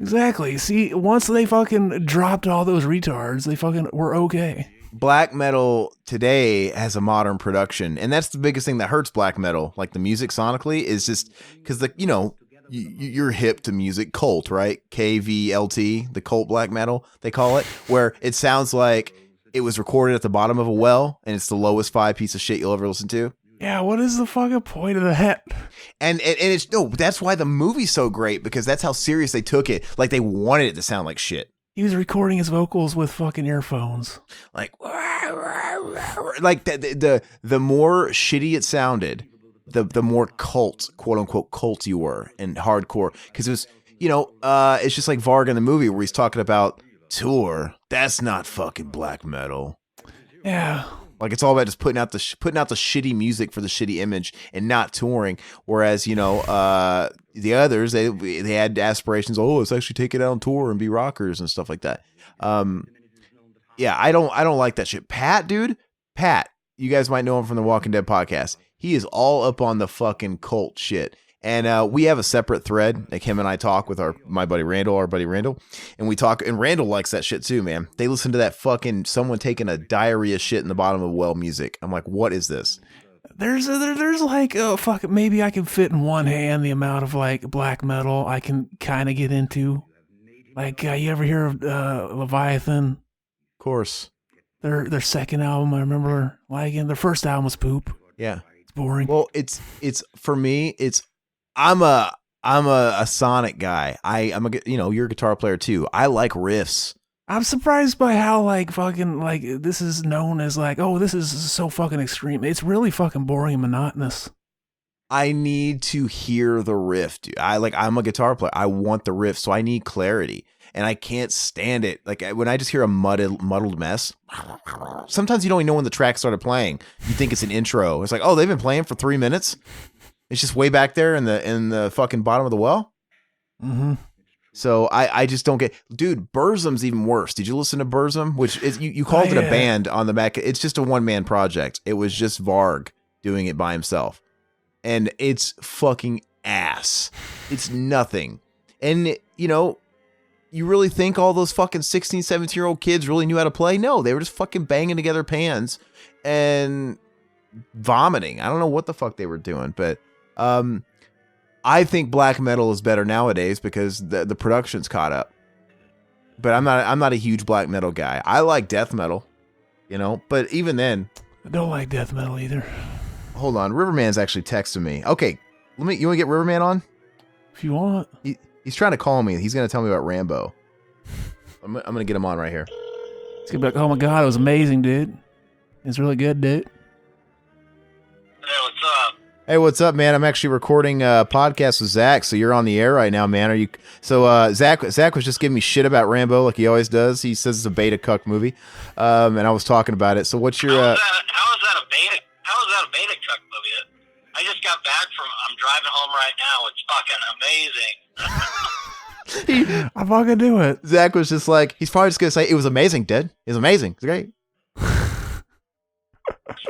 Exactly. See, once they fucking dropped all those retards, they fucking were okay. Black metal today has a modern production, and that's the biggest thing that hurts black metal. Like the music sonically is just because you're hip to music, cult, right? KVLT, the cult black metal they call it, where it sounds like it was recorded at the bottom of a well, and it's the lowest 5 piece of shit you'll ever listen to. Yeah, what is the fucking point of that? And it's that's why the movie's so great, because that's how serious they took it. Like they wanted it to sound like shit. He was recording his vocals with fucking earphones. Like the more shitty it sounded, the more cult, quote unquote cult you were, and hardcore. Because it was, it's just like Varg in the movie where he's talking about tour. That's not fucking black metal. Yeah. Like it's all about just putting out the shitty music for the shitty image and not touring. Whereas the others they had aspirations. Oh, let's actually take it out on tour and be rockers and stuff like that. Yeah, I don't like that shit. Pat, you guys might know him from the Walking Dead podcast. He is all up on the fucking cult shit. And we have a separate thread, like him and I talk with our buddy Randall, and we talk, and Randall likes that shit too, man. They listen to that fucking someone taking a diarrhea shit in the bottom of a well music. I'm like, what is this? There's like, fuck, maybe I can fit in one hand the amount of like black metal I can kind of get into. Like, you ever hear of Leviathan? Of course. Their second album, I remember liking. Their first album was poop. Yeah. It's boring. Well, it's for me, I'm a Sonic guy. You're a guitar player too. I like riffs. I'm surprised by how like fucking like this is known as like, oh, this is so fucking extreme. It's really fucking boring and monotonous. I need to hear the riff, dude. I'm a guitar player. I want the riff, so I need clarity. And I can't stand it. Like when I just hear a muddled mess, sometimes you don't even know when the track started playing. You think it's an intro. It's like, oh, they've been playing for 3 minutes. It's just way back there in the fucking bottom of the well. Mm-hmm. So I just don't get, dude. Burzum's even worse. Did you listen to Burzum? Which is you called it a band on the back. It's just a one man project. It was just Varg doing it by himself, and it's fucking ass. It's nothing. And you really think all those fucking 16, 17-year-old kids really knew how to play? No, they were just fucking banging together pans and vomiting. I don't know what the fuck they were doing, but I think black metal is better nowadays because the production's caught up. But I'm not a huge black metal guy. I like death metal, but even then, I don't like death metal either. Hold on, Riverman's actually texting me. Okay, you want to get Riverman on? If you want. He's trying to call me. He's going to tell me about Rambo. I'm going to get him on right here. He's going to be like, oh my God, it was amazing, dude. It's really good, dude. Hey, what's up? Hey, what's up, man? I'm actually recording a podcast with Zach, so you're on the air right now, man. Are you? So Zach was just giving me shit about Rambo, like he always does. He says it's a beta cuck movie, and I was talking about it. So what's your? How is that a beta? How is that a beta cuck movie? I just got back from. I'm driving home right now. It's fucking amazing. I fucking do it. Zach was just like, he's probably just gonna say it was amazing, dude. It was amazing. It's great. It's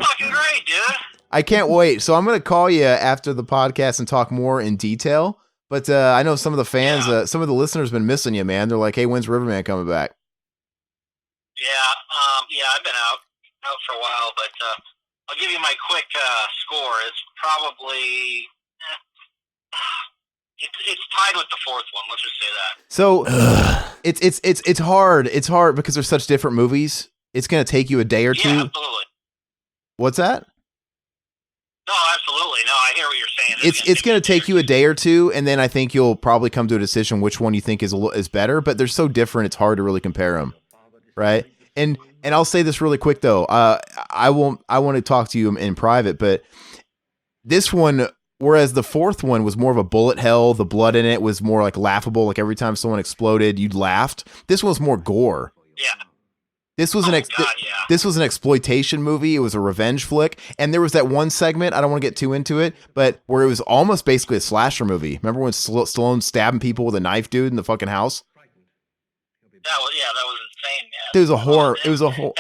fucking great, dude. I can't wait. So I'm going to call you after the podcast and talk more in detail. But I know some of the fans, some of the listeners have been missing you, man. They're like, hey, when's Riverman coming back? Yeah, I've been out for a while, but I'll give you my quick score. It's probably it's tied with the fourth one. Let's just say that. So it's hard. It's hard because they're such different movies. It's going to take you a day or two. Yeah, absolutely. What's that? No, absolutely. No, I hear what you're saying. It's going to take you a day or two, and then I think you'll probably come to a decision which one you think is better. But they're so different; it's hard to really compare them, right? And I'll say this really quick though. I want to talk to you in private, but this one, whereas the fourth one was more of a bullet hell, the blood in it was more like laughable. Like every time someone exploded, you laughed. This one was more gore. Yeah. This was this was an exploitation movie. It was a revenge flick, and there was that one segment. I don't want to get too into it, but where it was almost basically a slasher movie. Remember when Stallone stabbing people with a knife, dude, in the fucking house? That was insane, man. It was a horror. It was a whole.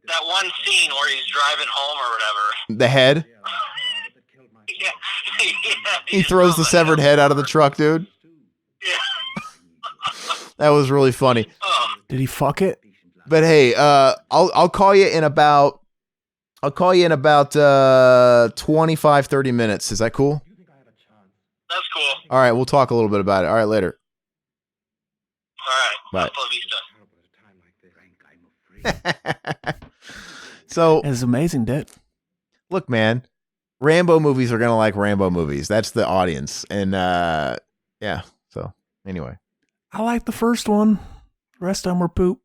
That one scene where he's driving home or whatever. The head. Yeah, He throws the severed head out of the truck, dude. Yeah. That was really funny. Did he fuck it? But hey, I'll call you in about 25, 30 minutes. Is that cool? That's cool. All right, we'll talk a little bit about it. All right, later. All right. Bye. So It's amazing, Dad. look, man, Rambo movies are gonna like Rambo movies. That's the audience, and yeah. So anyway, I like the first one. The rest of them were poop.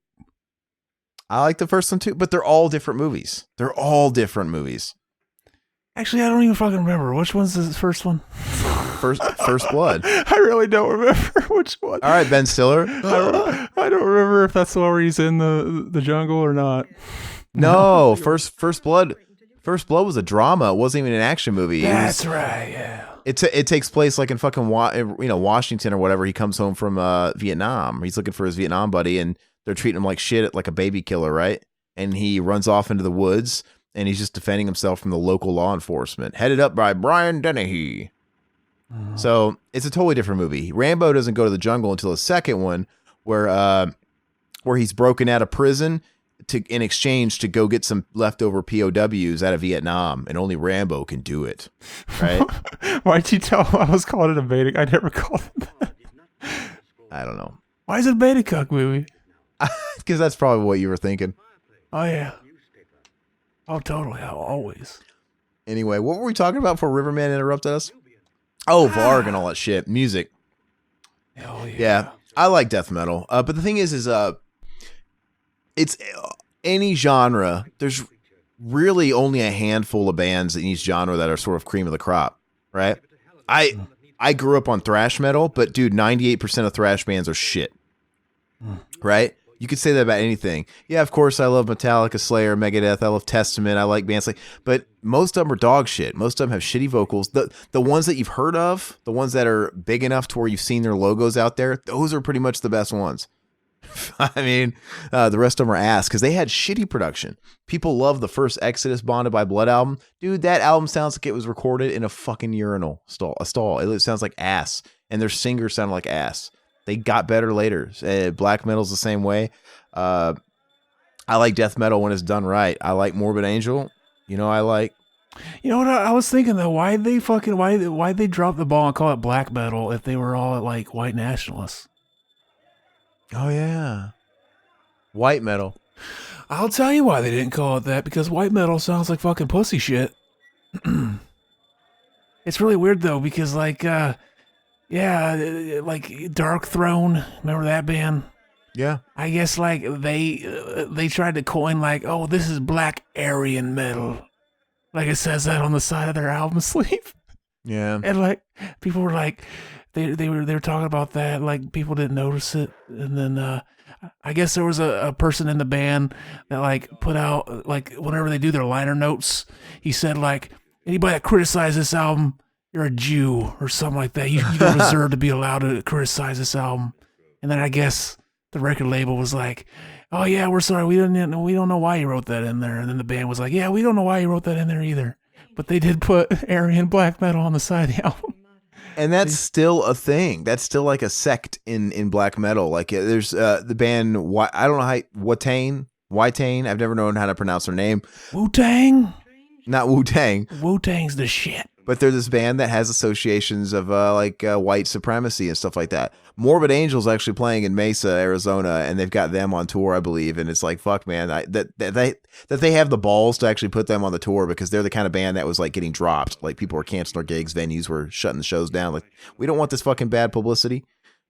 I like the first one too, but they're all different movies. They're all different movies. Actually, I don't even fucking remember. Which one's the first one? First Blood. I really don't remember which one. All right, Ben Stiller. I don't remember if that's the one where he's in the jungle or not. No, First Blood. First Blood was a drama. It wasn't even an action movie. That's right. Yeah. It takes place like in fucking Washington or whatever. He comes home from Vietnam. He's looking for his Vietnam buddy, and they're treating him like shit, like a baby killer, right? And he runs off into the woods, and he's just defending himself from the local law enforcement, headed up by Brian Dennehy. So it's a totally different movie. Rambo doesn't go to the jungle until the second one, where he's broken out of prison in exchange to go get some leftover POWs out of Vietnam, and only Rambo can do it. Right? Why'd you tell him I was calling it a beta? I never called it that. I don't know. Why is it a beta cuck movie? Because that's probably what you were thinking. Oh, yeah. Oh, totally. Always. Anyway, what were we talking about before Riverman interrupted us? Oh, Varg and all that shit. Music. Oh, yeah. Yeah, I like death metal. But the thing is it's any genre. There's really only a handful of bands in each genre that are sort of cream of the crop, right? I grew up on thrash metal, but dude, 98% of thrash bands are shit, right? You could say that about anything. Yeah, of course, I love Metallica, Slayer, Megadeth. I love Testament. I like bands but most of them are dog shit. Most of them have shitty vocals. The ones that you've heard of, the ones that are big enough to where you've seen their logos out there, those are pretty much the best ones. I mean, the rest of them are ass because they had shitty production. People love the first Exodus Bonded by Blood album. Dude, that album sounds like it was recorded in a fucking urinal stall. It sounds like ass. And their singers sound like ass. They got better later. Black metal's the same way. I like death metal when it's done right. I like Morbid Angel. You know, I like. You know what I was thinking though? Why they drop the ball and call it black metal if they were all like white nationalists? Oh yeah, white metal. I'll tell you why they didn't call it that, because white metal sounds like fucking pussy shit. It's really weird though, because like Dark Throne, remember that band? Yeah. I guess like they tried to coin like, oh, this is black Aryan metal. Like it says that on the side of their album sleeve. Yeah. And like people were like they were talking about that, like people didn't notice it. And then I guess there was a person in the band that like put out like whenever they do their liner notes, he said like, anybody that criticizes this album, you're a Jew or something like that. You don't deserve to be allowed to criticize this album. And then I guess the record label was like, oh yeah, we're sorry. We don't know why you wrote that in there. And then the band was like, yeah, we don't know why you wrote that in there either. But they did put Aryan black metal on the side of the album. And that's still a thing. That's still like a sect in black metal. Like there's the band, I don't know how, Whitane. I've never known how to pronounce their name. Wu-Tang? Not Wu-Tang. Wu-Tang's the shit. But they're this band that has associations of white supremacy and stuff like that. Morbid Angel's actually playing in Mesa, Arizona, and they've got them on tour, I believe. And it's like, fuck, man, that they have the balls to actually put them on the tour, because they're the kind of band that was like getting dropped. Like people were canceling their gigs, venues were shutting the shows down. Like, we don't want this fucking bad publicity.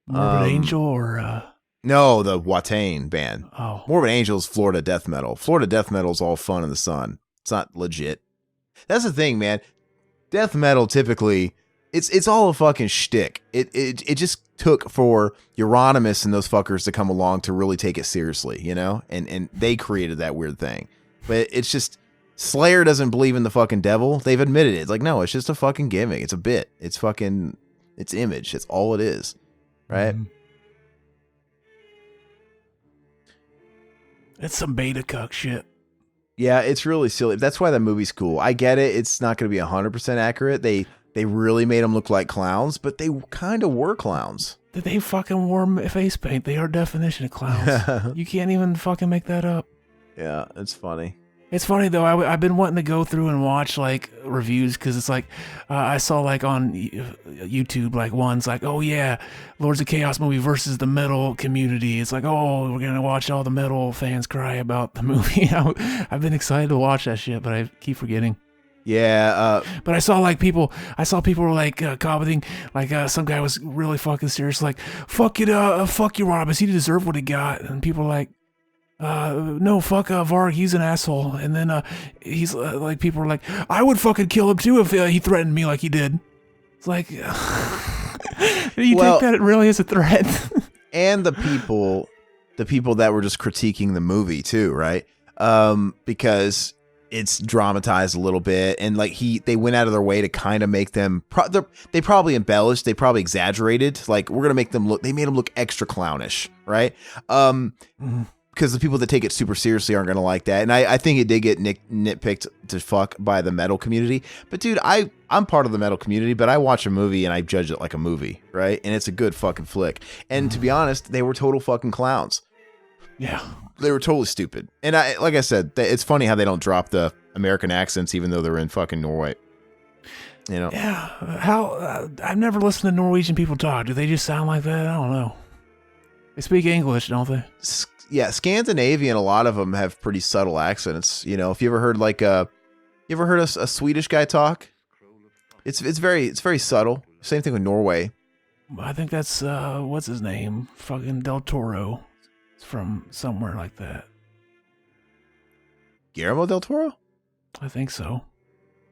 Morbid Angel or no, the Watane band. Oh, Morbid Angel's Florida death metal. Florida death metal's all fun in the sun. It's not legit. That's the thing, man. Death metal typically, it's all a fucking shtick. It just took for Euronymous and those fuckers to come along to really take it seriously, you know? And they created that weird thing. But it's just, Slayer doesn't believe in the fucking devil. They've admitted it. It's like, no, it's just a fucking gimmick. It's a bit. It's fucking, it's image. It's all it is. Right? It's some beta cuck shit. Yeah, it's really silly. That's why that movie's cool. I get it. It's not going to be 100% accurate. They they really made them look like clowns, but they kind of were clowns. They fucking wore face paint. They are definition of clowns. You can't even fucking make that up. Yeah, it's funny. It's funny though. I've been wanting to go through and watch like reviews because it's like I saw like on YouTube like ones like, oh yeah, Lords of Chaos movie versus the metal community. It's like, oh, we're gonna watch all the metal fans cry about the movie. I've been excited to watch that shit, but I keep forgetting. Yeah, but I saw people were like commenting, like some guy was really fucking serious, like fuck it, fuck you, Robbins, he deserved what he got, and people were like, no, fuck Varg, he's an asshole, and then he's like, people were like, I would fucking kill him too if he threatened me like he did. It's like, do you take that really as a threat? And the people that were just critiquing the movie too, right? Because it's dramatized a little bit, and like they went out of their way to kind of make them they probably embellished, they probably exaggerated, like they made them look extra clownish, right? Because the people that take it super seriously aren't going to like that, and I think it did get nitpicked to fuck by the metal community. But dude, I'm part of the metal community, but I watch a movie and I judge it like a movie, right? And it's a good fucking flick, and to be honest, they were total fucking clowns. Yeah. They were totally stupid. And like I said, it's funny how they don't drop the American accents even though they're in fucking Norway. You know? Yeah. I've never listened to Norwegian people talk. Do they just sound like that? I don't know. They speak English, don't they? Yeah, Scandinavian, a lot of them have pretty subtle accents. You know, if you ever heard a Swedish guy talk, it's very subtle. Same thing with Norway. I think that's what's his name? Fucking Del Toro. From somewhere like that. Guillermo del Toro? I think so.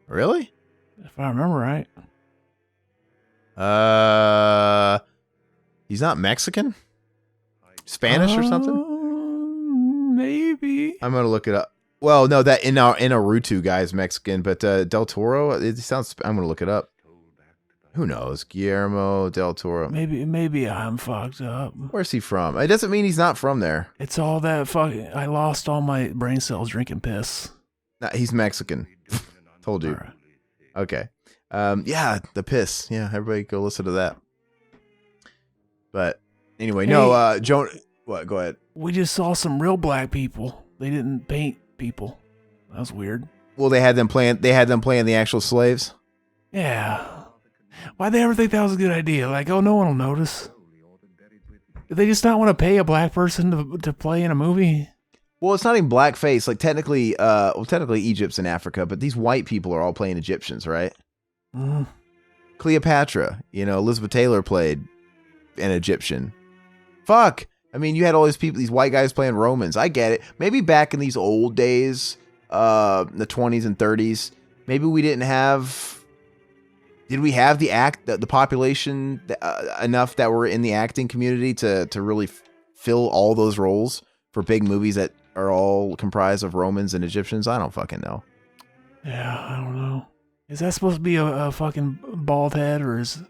Really? If I remember right. He's not Mexican? Spanish or something? Maybe. I'm gonna look it up. Well, no, that Inarutu guy is Mexican, but Del Toro, it sounds. I'm gonna look it up. Who knows? Guillermo del Toro. Maybe I'm fucked up. Where's he from? It doesn't mean he's not from there. It's all that fucking. I lost all my brain cells drinking piss. Nah, he's Mexican. Told you. Right. Okay. Yeah, the piss. Yeah, everybody go listen to that. But anyway, Joan. What? Go ahead. We just saw some real black people. They didn't paint people. That was weird. Well, they had them playing the actual slaves. Yeah. Why'd they ever think that was a good idea? Like, oh, no one will notice. Did they just not want to pay a black person to play in a movie? Well, it's not even blackface. Like technically Egypt's in Africa, but these white people are all playing Egyptians, right? Mm. Cleopatra, Elizabeth Taylor played an Egyptian. Fuck. I mean, you had all these people, these white guys playing Romans. I get it. Maybe back in these old days, the 20s and 30s, maybe we didn't have. Did we have the population enough that were in the acting community to really fill all those roles for big movies that are all comprised of Romans and Egyptians? I don't fucking know. Yeah, I don't know. Is that supposed to be a fucking bald head, or is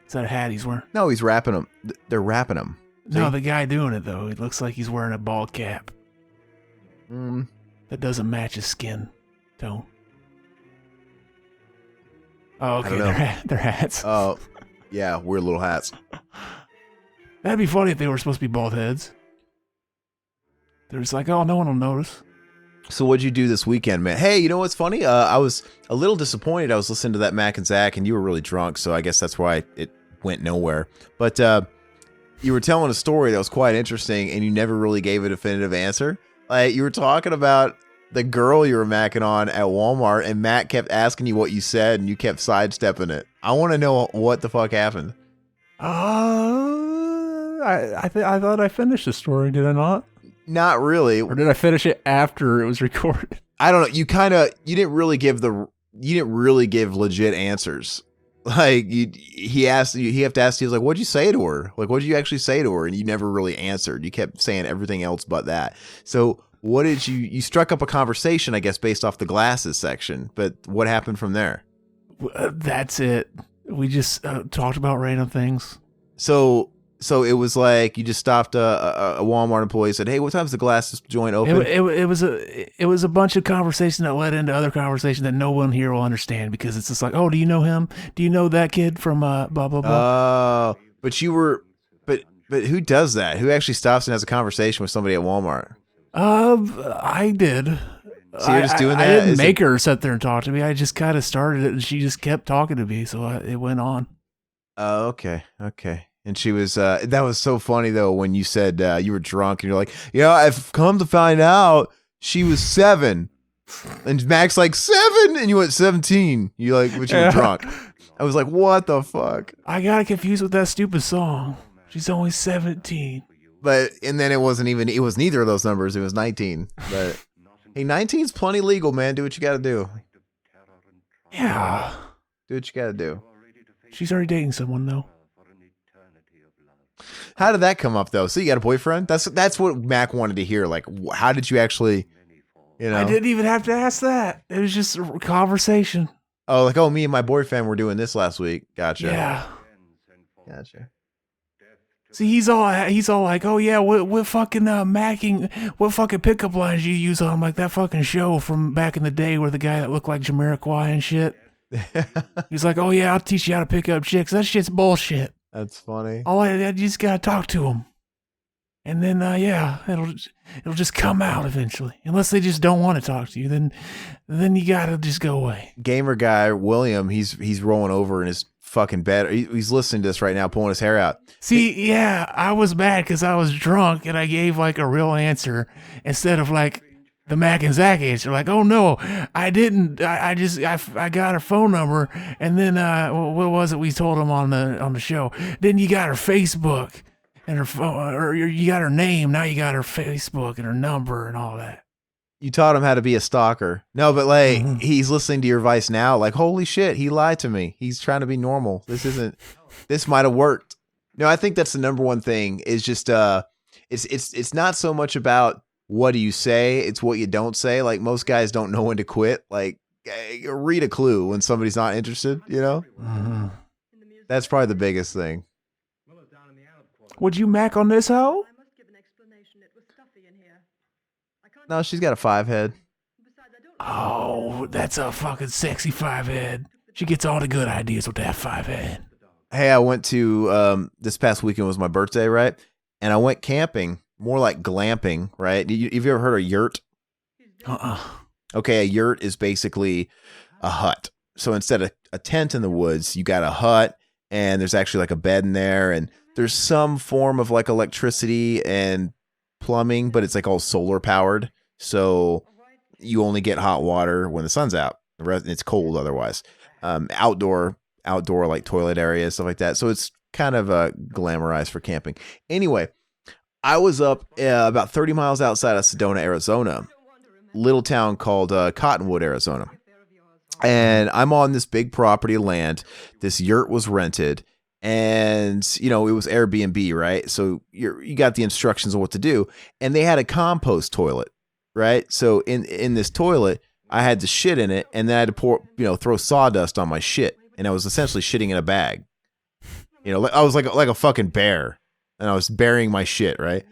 that a hat he's wearing? No, he's wrapping them. They're wrapping him. No, the guy doing it though, it looks like he's wearing a bald cap. That doesn't match his skin tone. Oh, okay, they're hats. Oh, yeah, weird little hats. That'd be funny if they were supposed to be bald heads. They're just like, oh, no one will notice. So what'd you do this weekend, man? Hey, you know what's funny? I was a little disappointed. I was listening to that Mac and Zach, and you were really drunk, so I guess that's why it went nowhere. But you were telling a story that was quite interesting, and you never really gave a definitive answer. Like, you were talking about the girl you were macking on at Walmart, and Matt kept asking you what you said, and you kept sidestepping it. I want to know what the fuck happened. I thought I finished the story. Did I not? Not really. Or did I finish it after it was recorded? I don't know. You didn't really give legit answers. Like he asked you, he have to ask you, like, what'd you say to her? Like, what'd you actually say to her? And you never really answered. You kept saying everything else but that. So what did you struck up a conversation, I guess, based off the glasses section, but what happened from there? That's it. We just talked about random things. So So it was like you just stopped a Walmart employee, said, "Hey, what time's the glasses joint open?" It was a bunch of conversation that led into other conversation that no one here will understand, because it's just like, oh, do you know him? Do you know that kid from blah blah blah? Oh, but who does that? Who actually stops and has a conversation with somebody at Walmart? I did. So you're just doing that? I didn't make her sit there and talk to me. I just kind of started it, and she just kept talking to me, so it went on. Oh, okay. And she was, that was so funny though, when you said you were drunk and you're like, yeah, I've come to find out she was 7. And Mac's like, 7? And you went 17. You like, but you were drunk. I was like, what the fuck? I got confused with that stupid song. She's only 17. And then it was neither of those numbers. It was 19. But hey, 19's plenty legal, man. Do what you got to do. Yeah. Do what you got to do. She's already dating someone though. How did that come up though? So you got a boyfriend? That's what Mac wanted to hear. Like, how did you actually, I didn't even have to ask that. It was just a conversation. Oh, like, me and my boyfriend were doing this last week. Gotcha. Yeah. Gotcha. See, he's all like, oh yeah, what fucking what fucking pickup lines you use on like that fucking show from back in the day where the guy that looked like Jamiroquai and shit. He's like, oh yeah, I'll teach you how to pick up chicks. That shit's bullshit. That's funny. You just gotta talk to him, and then it'll just come out eventually. Unless they just don't want to talk to you, then you gotta just go away. Gamer guy William, he's rolling over in his fucking bed. He's listening to this right now, pulling his hair out. See, yeah, I was mad because I was drunk and I gave like a real answer instead of like the Mac and Zach answer. Like, oh no, I didn't. I got her phone number, and then what was it we told him on the show? Then you got her Facebook and her phone, or you got her name. Now you got her Facebook and her number and all that. You taught him how to be a stalker. No, but like he's listening to your advice now. Like, holy shit, he lied to me. He's trying to be normal. This might have worked. No, I think that's the number one thing. Is just it's not so much about what do you say, it's what you don't say. Like, most guys don't know when to quit. Like, read a clue when somebody's not interested, That's probably the biggest thing. Would you Mac on this hoe? No, she's got a 5 head. Oh, that's a fucking sexy 5 head. She gets all the good ideas with that 5 head. Hey, I went to this past weekend was my birthday, right? And I went camping, more like glamping, right? Have you ever heard of yurt? Okay, a yurt is basically a hut. So instead of a tent in the woods, you got a hut, and there's actually like a bed in there, and there's some form of like electricity and plumbing, but it's like all solar powered. So you only get hot water when the sun's out. It's cold otherwise. Outdoor like toilet areas, stuff like that. So it's kind of glamorized for camping. Anyway, I was up about 30 miles outside of Sedona, Arizona, little town called Cottonwood, Arizona. And I'm on this big property of land. This yurt was rented, and it was Airbnb, right? So you got the instructions on what to do, and they had a compost toilet, right? So in this toilet, I had to shit in it, and then I had to throw sawdust on my shit, and I was essentially shitting in a bag. I was like a fucking bear, and I was burying my shit, right?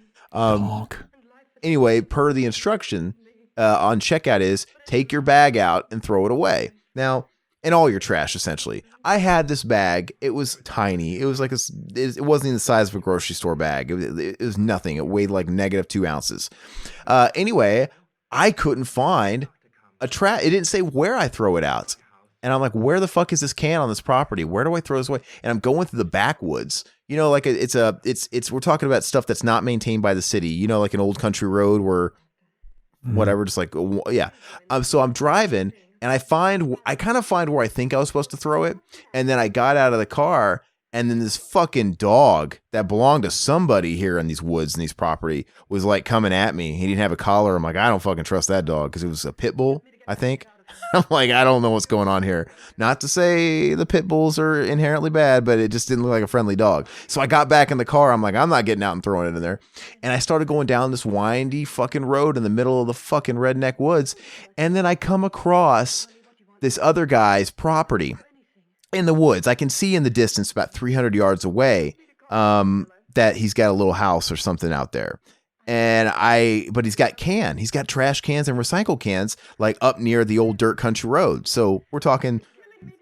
Anyway, per the instruction on checkout is take your bag out and throw it away. Now, and all your trash, essentially. I had this bag. It was tiny. It was like it wasn't even the size of a grocery store bag. It was nothing. It weighed like -2 ounces. Anyway, I couldn't find a trash. It didn't say where I throw it out. And I'm like, where the fuck is this can on this property? Where do I throw this away? And I'm going through the backwoods. Like we're talking about stuff that's not maintained by the city. Like an old country road where whatever, just like, yeah. So I'm driving, and I kind of find where I think I was supposed to throw it. And then I got out of the car, and then this fucking dog that belonged to somebody here in these woods and these property was like coming at me. He didn't have a collar. I'm like, I don't fucking trust that dog, because it was a pit bull, I think. I'm like, I don't know what's going on here. Not to say the pit bulls are inherently bad, but it just didn't look like a friendly dog. So I got back in the car. I'm like, I'm not getting out and throwing it in there. And I started going down this windy fucking road in the middle of the fucking redneck woods. And then I come across this other guy's property in the woods. I can see in the distance about 300 yards away. that he's got a little house or something out there. But he's got trash cans and recycle cans like up near the old dirt country road. So we're talking,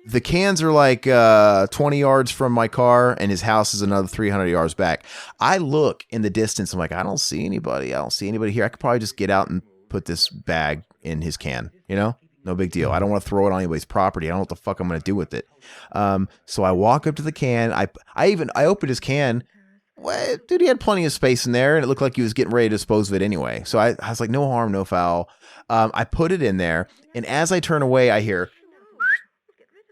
the cans are like 20 yards from my car, and his house is another 300 yards back. I look in the distance. I'm like, I don't see anybody. Here. I could probably just get out and put this bag in his can, no big deal. I don't want to throw it on anybody's property. I don't know what the fuck I'm going to do with it. So I walk up to the can. I opened his can. Well, dude, he had plenty of space in there, and it looked like he was getting ready to dispose of it anyway. So I was like, no harm, no foul. I put it in there, and as I turn away, I hear,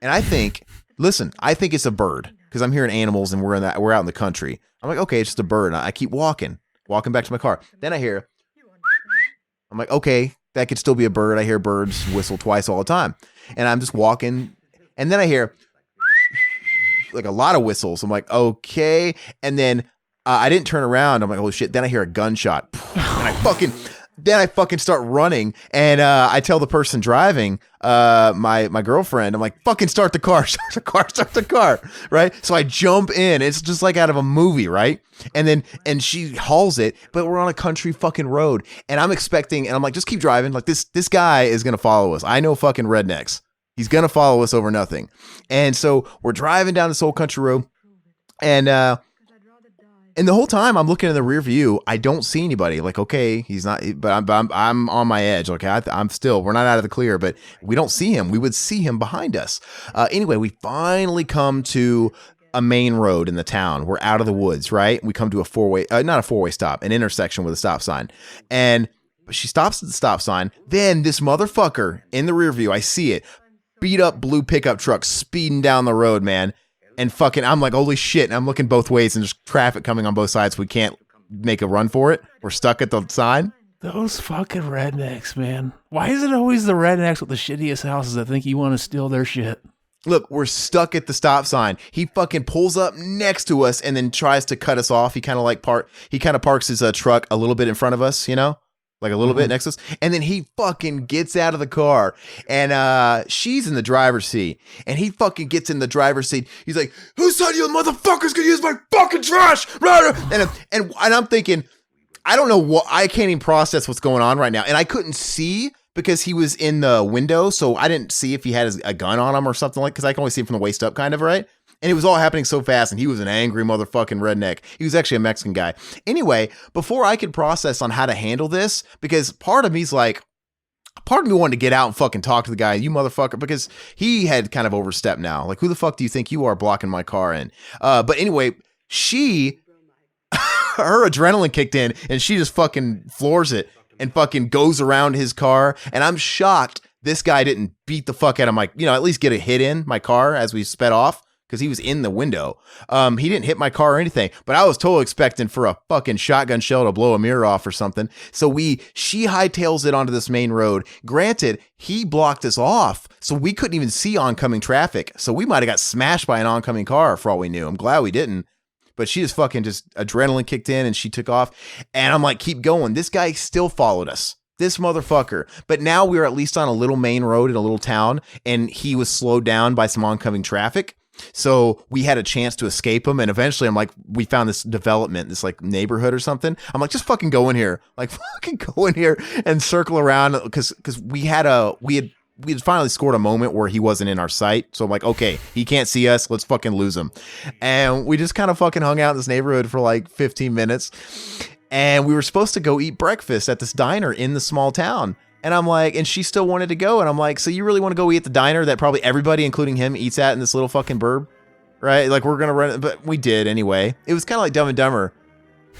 and I think it's a bird, because I'm hearing animals, and we're out in the country. I'm like, okay, it's just a bird. And I keep walking back to my car. Then I hear, I'm like, okay, that could still be a bird. I hear birds whistle twice all the time, and I'm just walking, and then I hear like a lot of whistles. I'm like, okay, and then I didn't turn around. I'm like, holy shit. Then I hear a gunshot, and I fucking start running, and I tell the person driving, my girlfriend, I'm like, fucking start the car, start the car, right? So I jump in. It's just like out of a movie, right? And she hauls it, but we're on a country fucking road, and I'm expecting, and I'm like, just keep driving. Like this guy is gonna follow us. I know fucking rednecks. He's gonna follow us over nothing. And so we're driving down this old country road, and the whole time I'm looking in the rear view, I don't see anybody. Like, okay, he's not, but I'm on my edge. Okay, we're not out of the clear, but we don't see him. We would see him behind us. Anyway, we finally come to a main road in the town. We're out of the woods, right? We come to not a four-way stop, an intersection with a stop sign. And she stops at the stop sign. Then this motherfucker in the rear view, I see it, beat up blue pickup truck speeding down the road, man. And fucking, I'm like, holy shit. And I'm looking both ways, and there's traffic coming on both sides. We can't make a run for it. We're stuck at the sign. Those fucking rednecks, man. Why is it always the rednecks with the shittiest houses that think you want to steal their shit? Look, we're stuck at the stop sign. He fucking pulls up next to us and then tries to cut us off. He kind of parks his truck a little bit in front of us, like a little bit next to us. And then he fucking gets out of the car, and she's in the driver's seat, and he fucking gets in the driver's seat. He's like, who said you motherfuckers could use my fucking trash? And I'm thinking, I don't know what, I can't even process what's going on right now. And I couldn't see because he was in the window. So I didn't see if he had a gun on him or something, like, cause I can only see him from the waist up kind of, right? And it was all happening so fast, and he was an angry motherfucking redneck. He was actually a Mexican guy. Anyway, before I could process on how to handle this, because part of me wanted to get out and fucking talk to the guy, you motherfucker, because he had kind of overstepped now. Like, who the fuck do you think you are blocking my car in? But anyway, her adrenaline kicked in, and she just fucking floors it and fucking goes around his car. And I'm shocked this guy didn't beat the fuck out of my, at least get a hit in my car as we sped off, because he was in the window. He didn't hit my car or anything, but I was totally expecting for a fucking shotgun shell to blow a mirror off or something. So she hightails it onto this main road. Granted, he blocked us off, so we couldn't even see oncoming traffic. So we might have got smashed by an oncoming car for all we knew. I'm glad we didn't. But she just fucking adrenaline kicked in, and she took off. And I'm like, keep going. This guy still followed us. This motherfucker. But now we were at least on a little main road in a little town, and he was slowed down by some oncoming traffic. So we had a chance to escape him. And eventually I'm like, we found this development, this like neighborhood or something. I'm like, just fucking go in here. Like, fucking go in here and circle around. Cause we had finally scored a moment where he wasn't in our sight. So I'm like, okay, he can't see us. Let's fucking lose him. And we just kind of fucking hung out in this neighborhood for like 15 minutes. And we were supposed to go eat breakfast at this diner in the small town. And I'm like, and she still wanted to go. And I'm like, so you really want to go eat at the diner that probably everybody, including him, eats at in this little fucking burb? Right? Like, we're going to run it. But we did anyway. It was kind of like Dumb and Dumber.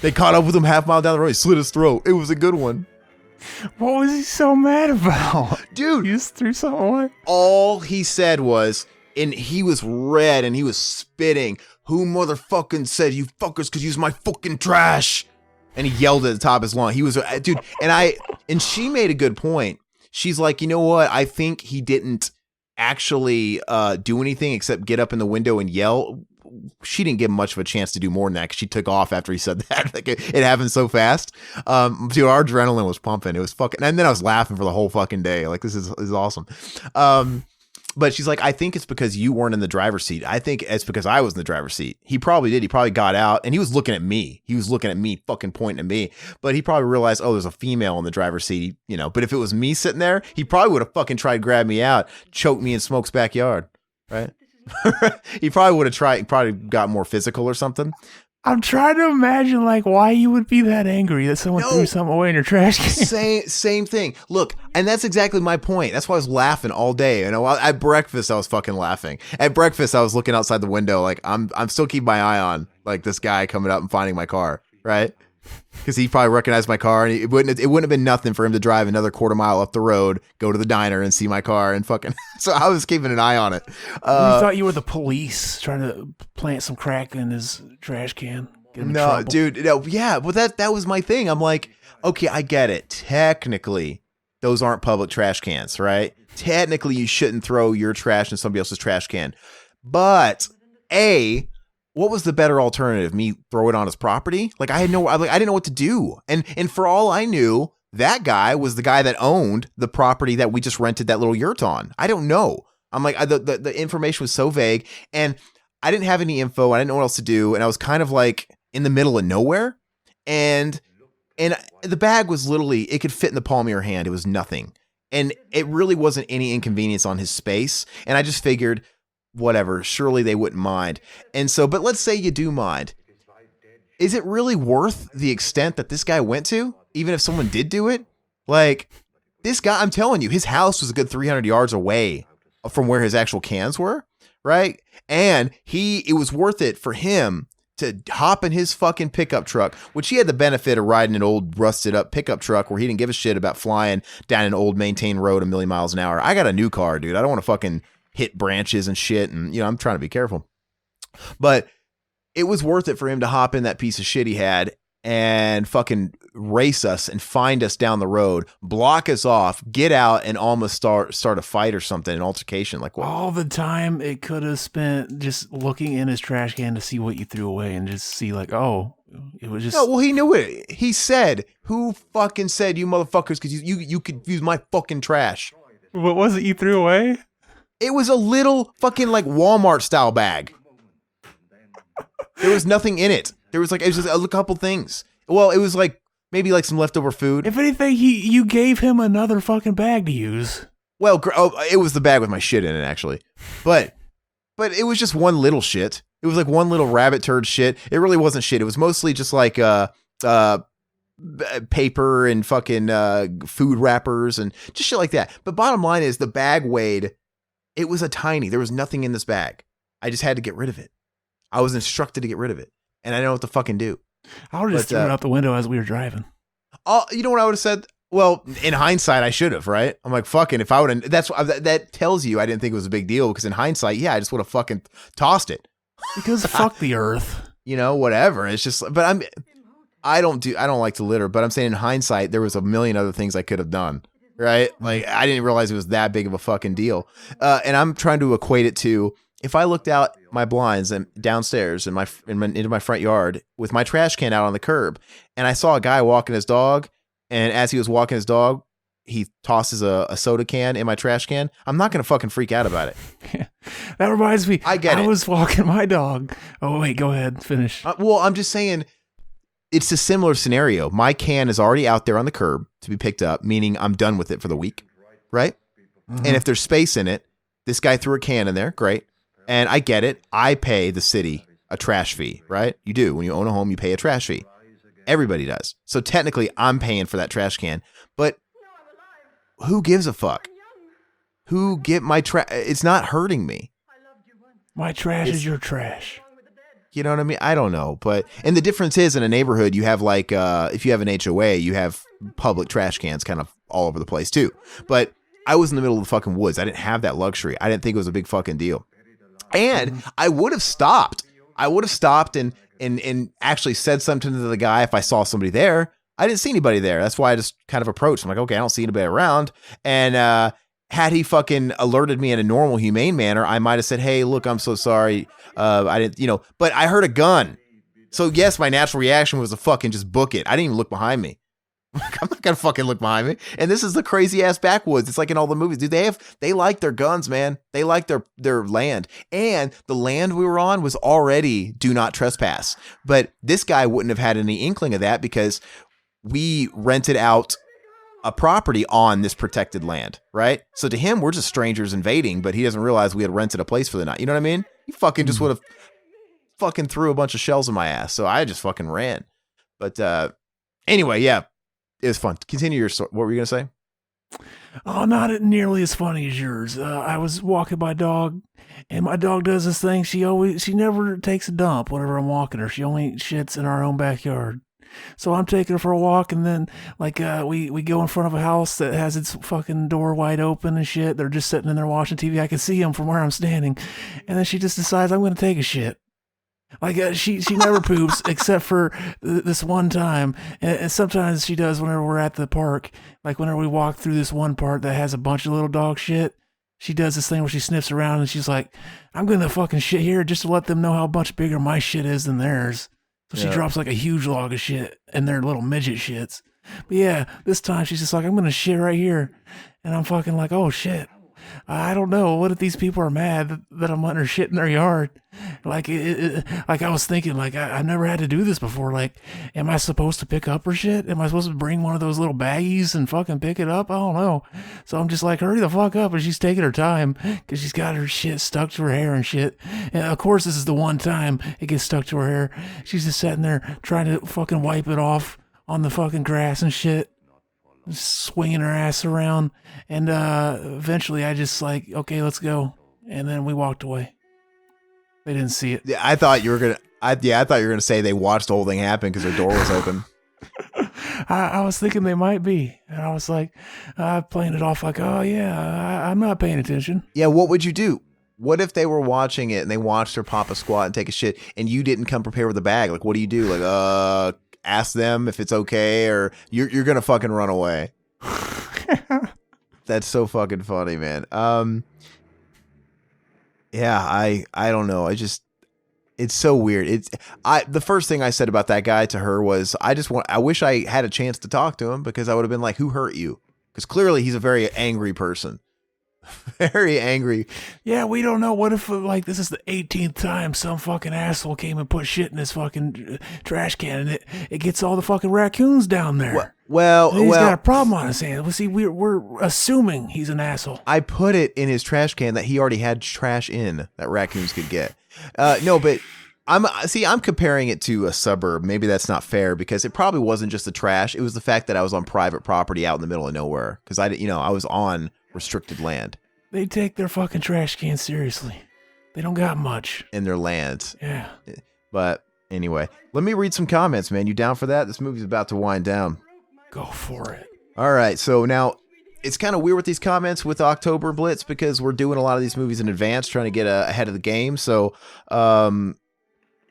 They caught up with him half mile down the road. He slit his throat. It was a good one. What was he so mad about? Dude. You just threw something away? All he said was, and he was red and he was spitting, who motherfucking said you fuckers could use my fucking trash? And he yelled at the top of his lungs. He was, dude, and she made a good point. She's like, you know what? I think he didn't actually do anything except get up in the window and yell. She didn't give him much of a chance to do more than that, because she took off after he said that. Like, it happened so fast. Dude, our adrenaline was pumping. It was fucking, and then I was laughing for the whole fucking day. Like, this is awesome. But she's like, I think it's because you weren't in the driver's seat. I think it's because I was in the driver's seat. He probably did. He probably got out and he was looking at me. He was looking at me, fucking pointing at me. But he probably realized, oh, there's a female in the driver's seat, you know. But if it was me sitting there, he probably would have fucking tried to grab me out, choke me in Smoke's backyard, right? He probably would have tried, probably got more physical or something. I'm trying to imagine like why you would be that angry that someone threw something away in your trash can. Same thing. Look, and that's exactly my point. That's why I was laughing all day. You know, at breakfast I was fucking laughing. At breakfast I was looking outside the window like I'm still keeping my eye on like this guy coming up and finding my car, right? Because he probably recognized my car, and it wouldn't have been nothing for him to drive another quarter mile up the road, go to the diner, and see my car, and fucking. So I was keeping an eye on it. You thought you were the police trying to plant some crack in his trash can. No, dude, no, yeah, well that was my thing. I'm like, okay, I get it. Technically, those aren't public trash cans, right? Technically, you shouldn't throw your trash in somebody else's trash can, but what was the better alternative? Me throw it on his property? Like I didn't know what to do. And for all I knew, that guy was the guy that owned the property that we just rented that little yurt on. I don't know. I'm like, the information was so vague, and I didn't have any info. I didn't know what else to do, and I was kind of like in the middle of nowhere. And the bag was literally, it could fit in the palm of your hand. It was nothing, and it really wasn't any inconvenience on his space. And I just figured, whatever, surely they wouldn't mind. And so, but let's say you do mind. Is it really worth the extent that this guy went to, even if someone did do it? Like, this guy, I'm telling you, his house was a good 300 yards away from where his actual cans were, right? And it was worth it for him to hop in his fucking pickup truck, which he had the benefit of riding an old rusted up pickup truck where he didn't give a shit about flying down an old maintained road a million miles an hour. I got a new car, dude. I don't want to fucking hit branches and shit. And, you know, I'm trying to be careful. But it was worth it for him to hop in that piece of shit he had and fucking race us and find us down the road, block us off, get out, and almost start a fight or something, an altercation. Like, what? All the time it could have spent just looking in his trash can to see what you threw away and just see like, oh, it was just. No, well, he knew it. He said, "Who fucking said you motherfuckers? Because you could use my fucking trash." What was it you threw away? It was a little fucking like Walmart style bag. There was nothing in it. It was just a couple things. Well, it was like maybe like some leftover food. If anything, you gave him another fucking bag to use. Well, it was the bag with my shit in it, actually. But it was just one little shit. It was like one little rabbit turd shit. It really wasn't shit. It was mostly just like paper and fucking food wrappers and just shit like that. But bottom line is the bag weighed. It was there was nothing in this bag. I just had to get rid of it. I was instructed to get rid of it. And I know what to fucking do. I would have just thrown it out the window as we were driving. Oh, you know what I would have said? Well, in hindsight, I should have, right? I'm like, fucking, if I would have, that tells you I didn't think it was a big deal, because in hindsight, yeah, I just would have fucking tossed it. Because fuck the earth. You know, whatever. It's just, but I don't like to litter, but I'm saying in hindsight, there was a million other things I could have done, right? Like, I didn't realize it was that big of a fucking deal. And I'm trying to equate it to, if I looked out my blinds and downstairs into my front yard with my trash can out on the curb, and I saw a guy walking his dog, and as he was walking his dog, he tosses a soda can in my trash can, I'm not going to fucking freak out about it. Yeah. That reminds me. I was walking my dog. Oh, wait, go ahead. Finish. Well, I'm just saying it's a similar scenario. My can is already out there on the curb to be picked up, meaning I'm done with it for the week, right? Mm-hmm. And if there's space in it, this guy threw a can in there. Great. And I get it. I pay the city a trash fee, right? You do. When you own a home, you pay a trash fee. Everybody does. So technically, I'm paying for that trash can. But who gives a fuck? Who get my trash? It's not hurting me. My trash is your trash. You know what I mean? I don't know. And the difference is, in a neighborhood, you have like, if you have an HOA, you have public trash cans kind of all over the place too. But I was in the middle of the fucking woods. I didn't have that luxury. I didn't think it was a big fucking deal. And I would have stopped. And actually said something to the guy if I saw somebody there. I didn't see anybody there. That's why I just kind of approached. I'm like, okay, I don't see anybody around. And had he fucking alerted me in a normal, humane manner, I might have said, hey, look, I'm so sorry. I didn't, but I heard a gun. So yes, my natural reaction was to fucking just book it. I didn't even look behind me. I'm not gonna fucking look behind me. And this is the crazy ass backwoods. It's like in all the movies, dude. They like their guns, man. They like their land, and the land we were on was already do not trespass. But this guy wouldn't have had any inkling of that because we rented out a property on this protected land, right? So to him, we're just strangers invading, but he doesn't realize we had rented a place for the night. You know what I mean? He fucking just would have fucking threw a bunch of shells in my ass. So I just fucking ran. But anyway, yeah. It was fun. Continue your story. What were you going to say? Oh, not nearly as funny as yours. I was walking my dog, and my dog does this thing. She never takes a dump whenever I'm walking her. She only shits in our own backyard. So I'm taking her for a walk, and then we go in front of a house that has its fucking door wide open and shit. They're just sitting in there watching TV. I can see them from where I'm standing, and then she just decides I'm going to take a shit. Like she never poops except for this one time, and sometimes she does whenever we're at the park. Like whenever we walk through this one part that has a bunch of little dog shit, she does this thing where she sniffs around and she's like, "I'm gonna fucking shit here just to let them know how much bigger my shit is than theirs." So she drops like a huge log of shit, and they're little midget shits. But yeah, this time she's just like, "I'm gonna shit right here," and I'm fucking like, "Oh shit." I don't know. What if these people are mad that I'm letting her shit in their yard? Like, like I was thinking, like, I never had to do this before. Like, am I supposed to pick up her shit? Am I supposed to bring one of those little baggies and fucking pick it up? I don't know. So I'm just like, hurry the fuck up. And she's taking her time because she's got her shit stuck to her hair and shit. And of course, this is the one time it gets stuck to her hair. She's just sitting there trying to fucking wipe it off on the fucking grass and shit. Swinging her ass around, and eventually I just like, okay, let's go, and then we walked away. They didn't see it. Yeah, I thought you were gonna say they watched the whole thing happen because their door was open. I was thinking they might be, and I was like, playing it off like, oh yeah, I'm not paying attention. Yeah, what would you do? What if they were watching it and they watched her pop a squat and take a shit, and you didn't come prepared with a bag? Like, what do you do? Like, ask them if it's okay, or you're gonna fucking run away. That's so fucking funny, man. Yeah, I don't know. It's so weird. The first thing I said about that guy to her was, I wish I had a chance to talk to him, because I would have been like, who hurt you? Because clearly he's a very angry person. Very angry. Yeah, we don't know. What if like this is the 18th time some fucking asshole came and put shit in his fucking trash can, and it gets all the fucking raccoons down there. Well, he's got a problem on his hands. Well, see, we're assuming he's an asshole. I put it in his trash can that he already had trash in that raccoons could get. No, but I'm comparing it to a suburb. Maybe that's not fair, because it probably wasn't just the trash. It was the fact that I was on private property out in the middle of nowhere, because I was on restricted land. They take their fucking trash cans seriously. They don't got much in their land. Yeah. But anyway, let me read some comments, man. You down for that? This movie's about to wind down. Go for it. All right. So now it's kind of weird with these comments with October Blitz, because we're doing a lot of these movies in advance, trying to get ahead of the game. So,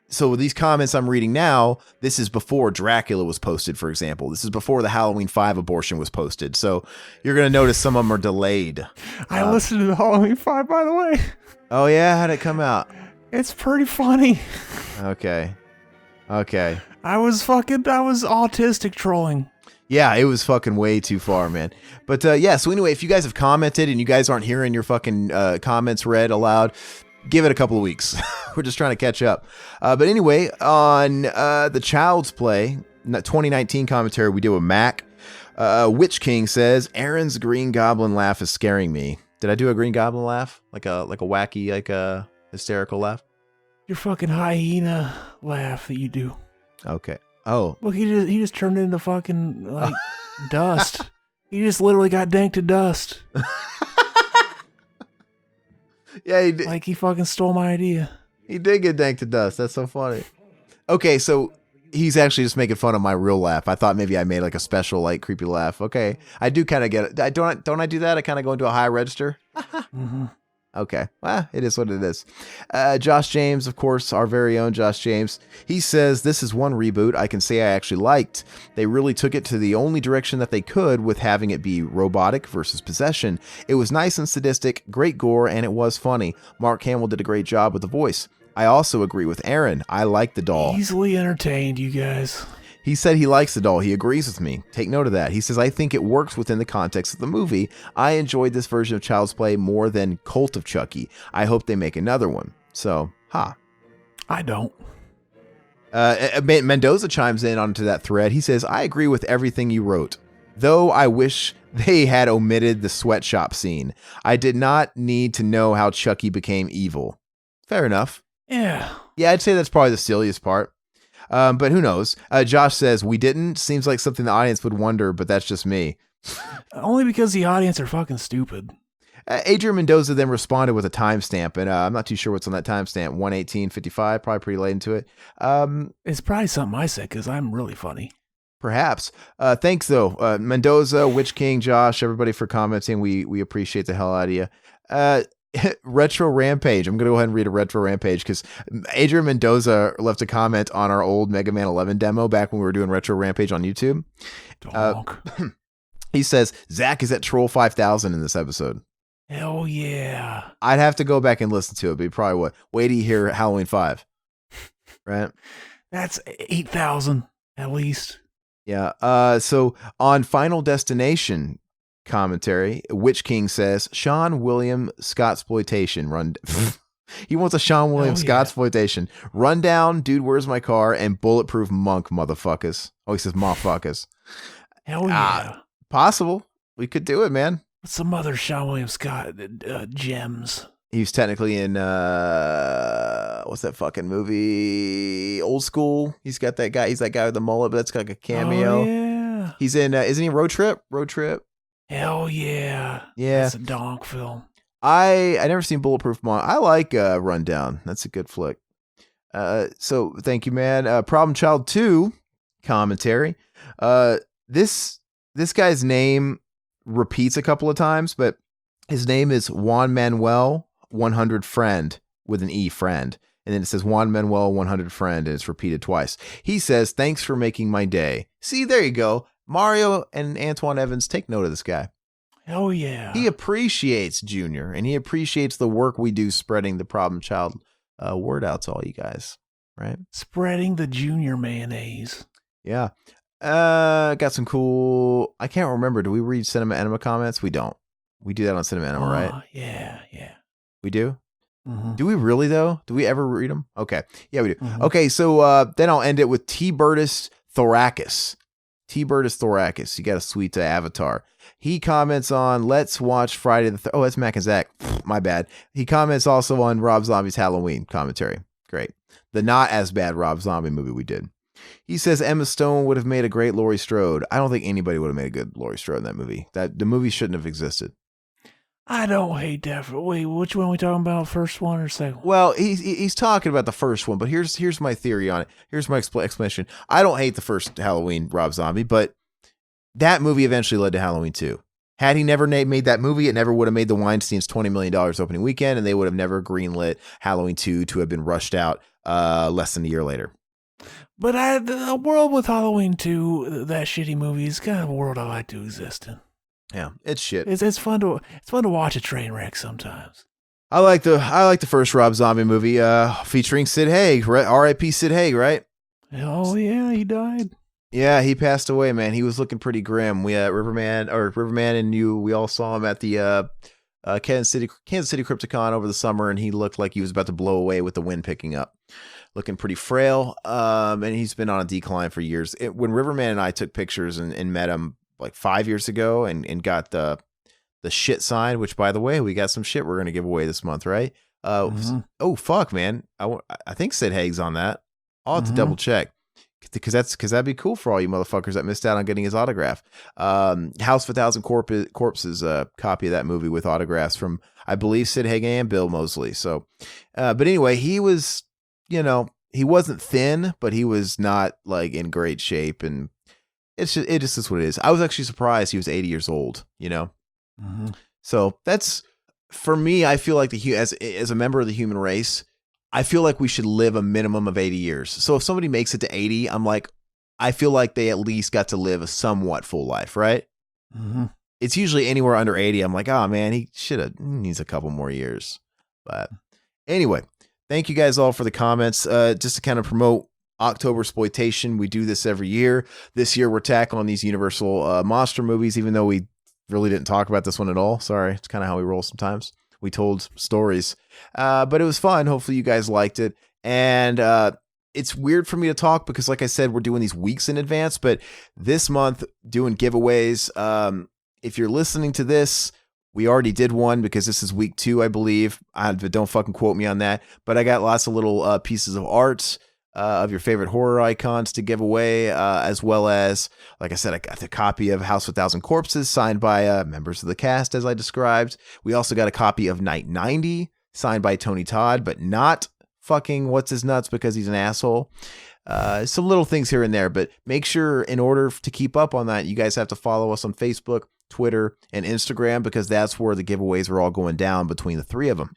so these comments I'm reading now, this is before Dracula was posted, for example. This is before the Halloween 5 abortion was posted. So you're going to notice some of them are delayed. I listened to the Halloween 5, by the way. Oh, yeah? How'd it come out? It's pretty funny. Okay. I was autistic trolling. Yeah, it was fucking way too far, man. But yeah, so anyway, if you guys have commented and you guys aren't hearing your fucking comments read aloud, give it a couple of weeks. We're just trying to catch up. But anyway, on the Child's Play 2019 commentary we did with Mac, Witch King says, Aaron's Green Goblin laugh is scaring me. Did I do a Green Goblin laugh? Like a wacky, like a hysterical laugh? Your fucking hyena laugh that you do. Okay. Oh. Look, he just turned into fucking like dust. He just literally got danked to dust. Yeah, he did. Like he fucking stole my idea. He did get danked to dust. That's so funny. Okay, so he's actually just making fun of my real laugh. I thought maybe I made like a special, like, creepy laugh. Okay, I do kind of get it. Don't I do that? I kind of go into a high register. Mm-hmm. Okay, well, it is what it is. Josh James, of course, our very own Josh James. He says, this is one reboot I can say I actually liked. They really took it to the only direction that they could with having it be robotic versus possession. It was nice and sadistic, great gore, and it was funny. Mark Hamill did a great job with the voice. I also agree with Aaron. I like the doll. Easily entertained, you guys. He said he likes the doll. He agrees with me. Take note of that. He says, I think it works within the context of the movie. I enjoyed this version of Child's Play more than Cult of Chucky. I hope they make another one. So, I don't. Mendoza chimes in onto that thread. He says, I agree with everything you wrote, though I wish they had omitted the sweatshop scene. I did not need to know how Chucky became evil. Fair enough. Yeah. Yeah, I'd say that's probably the silliest part. But who knows? Josh says, we didn't. Seems like something the audience would wonder, but that's just me. Only because the audience are fucking stupid. Adrian Mendoza then responded with a timestamp, and I'm not too sure what's on that timestamp. 1:18:55, probably pretty late into it. It's probably something I said because I'm really funny. Perhaps. Thanks, though. Mendoza, Witch King, Josh, everybody for commenting. We appreciate the hell out of you. Retro Rampage. I'm going to go ahead and read a Retro Rampage because Adrian Mendoza left a comment on our old Mega Man 11 demo back when we were doing Retro Rampage on YouTube. He says, Zach is at Troll 5000 in this episode. Hell yeah. I'd have to go back and listen to it, but probably wait till you hear Halloween 5. Right? That's 8,000 at least. Yeah. So on Final Destination commentary, Witch King says Sean William Scottsploitation run. He wants a Sean William Scottsploitation rundown. Dude, where's my car? And bulletproof monk, motherfuckers. Oh, he says motherfuckers. Hell yeah. Possible. We could do it, man. What's some other Sean William Scott gems? He was technically in what's that fucking movie? Old School. He's got that guy. He's that guy with the mullet, but that's like a cameo. Oh, yeah. He's in. Isn't he Road Trip? Road Trip. Hell yeah. Yeah. That's a donk film. I never seen Bulletproof Monk. I like Rundown. That's a good flick. So thank you, man. Problem Child 2 commentary. This guy's name repeats a couple of times, but his name is Juan Manuel 100 Friend with an E, friend. And then it says Juan Manuel 100 Friend, and it's repeated twice. He says, thanks for making my day. See, there you go. Mario and Antoine Evans, take note of this guy. Oh, yeah. He appreciates Junior, and he appreciates the work we do spreading the Problem Child word out to all you guys, right? Spreading the Junior mayonnaise. Yeah. Got some cool... I can't remember. Do we read Cinema Enema comments? We don't. We do that on Cinema Enema, right? Yeah. We do? Mm-hmm. Do we really, though? Do we ever read them? Okay. Yeah, we do. Mm-hmm. Okay, so then I'll end it with T-Bertus Thoracus. T-Bertus Thoracus. You got a sweet avatar. He comments on Let's Watch Friday the... Oh, that's Mac and Zach. My bad. He comments also on Rob Zombie's Halloween commentary. Great. The not as bad Rob Zombie movie we did. He says Emma Stone would have made a great Laurie Strode. I don't think anybody would have made a good Laurie Strode in that movie. The movie shouldn't have existed. I don't hate that. Wait, which one are we talking about? First one or second one? Well, he's talking about the first one, but here's my theory on it. Here's my explanation. I don't hate the first Halloween Rob Zombie, but that movie eventually led to Halloween 2. Had he never made that movie, it never would have made the Weinsteins $20 million opening weekend, and they would have never greenlit Halloween 2 to have been rushed out less than a year later. But a world with Halloween 2, that shitty movie, is kind of a world I like to exist in. Yeah, it's shit. It's fun to watch a train wreck sometimes. I like the first Rob Zombie movie featuring Sid Haig, R.I.P. Sid Haig, right? Oh yeah, he died. Yeah, he passed away, man. He was looking pretty grim. We Riverman and you, we all saw him at the Kansas City Crypticon over the summer, and he looked like he was about to blow away with the wind picking up. Looking pretty frail, and he's been on a decline for years. When Riverman and I took pictures and met him like 5 years ago and got the shit sign, which by the way, we got some shit we're going to give away this month, right? Oh fuck, man. I think Sid Haig's on that. I'll have to double check because that'd be cool for all you motherfuckers that missed out on getting his autograph. House of 1,000 Corpses, copy of that movie with autographs from, I believe, Sid Haig and Bill Moseley. So, but anyway, he was, he wasn't thin, but he was not like in great shape, and it just is what it is. I was actually surprised he was 80 years old, So that's, for me, I feel like as a member of the human race, I feel like we should live a minimum of 80 years. So if somebody makes it to 80, I'm like, I feel like they at least got to live a somewhat full life, right? Mm-hmm. It's usually anywhere under 80. I'm like, oh man, he needs a couple more years. But anyway, thank you guys all for the comments. Just to kind of promote October Exploitation. We do this every year. This year we're tackling these Universal monster movies, even though we really didn't talk about this one at all. Sorry, it's kind of how we roll sometimes. We told stories, but it was fun. Hopefully you guys liked it. And it's weird for me to talk because, like I said, we're doing these weeks in advance, but this month doing giveaways. If you're listening to this, we already did one because this is week 2, I believe. Don't fucking quote me on that, but I got lots of little pieces of art of your favorite horror icons to give away, as well as, like I said, I got the copy of House of 1,000 Corpses signed by members of the cast, as I described. We also got a copy of Night 90 signed by Tony Todd, but not fucking What's His Nuts because he's an asshole. Some little things here and there, but make sure in order to keep up on that, you guys have to follow us on Facebook, Twitter, and Instagram, because that's where the giveaways are all going down between the 3 of them.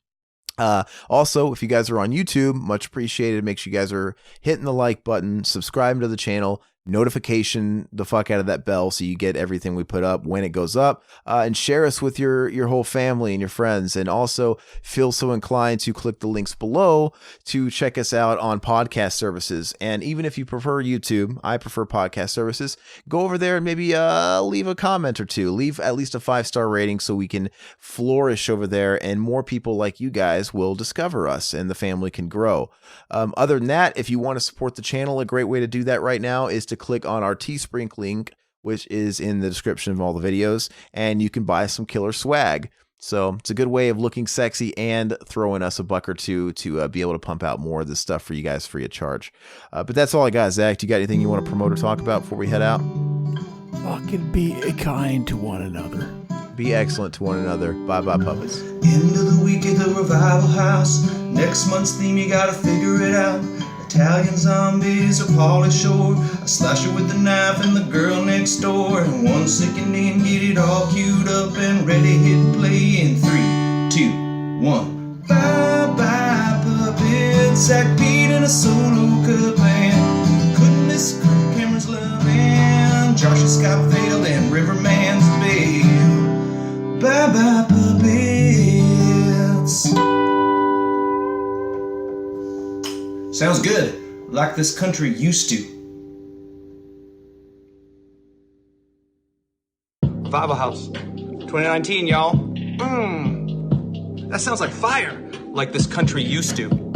Also, if you guys are on YouTube, much appreciated. Make sure you guys are hitting the like button, subscribing to the channel, notification the fuck out of that bell so you get everything we put up when it goes up, and share us with your whole family and your friends. And also feel so inclined to click the links below to check us out on podcast services. And even if you prefer YouTube, I prefer podcast services, go over there and maybe leave a comment or two, leave at least a 5-star rating so we can flourish over there and more people like you guys will discover us and the family can grow. Other than that, if you want to support the channel, a great way to do that right now is to click on our Teespring link, which is in the description of all the videos, and you can buy some killer swag. So it's a good way of looking sexy and throwing us a buck or two to be able to pump out more of this stuff for you guys free of charge. But that's all I got. Zach, do you got anything you want to promote or talk about before we head out? Fucking be kind to one another. Be excellent to one another. Bye bye, puppets. End of the week at the Revival House. Next month's theme, you gotta figure it out. Italian zombies or Pauly Shore, a slasher with a knife and the girl next door, and one second in, get it all queued up and ready, hit play in 3, 2, 1. Bye bye puppets, Zach Pete and a solo cut band. Couldn't miss Cameron's love and Josh's Scott Vale and Riverman's babe. Bye bye puppets. Sounds good, like this country used to. Revival House, 2019, y'all. That sounds like fire, like this country used to.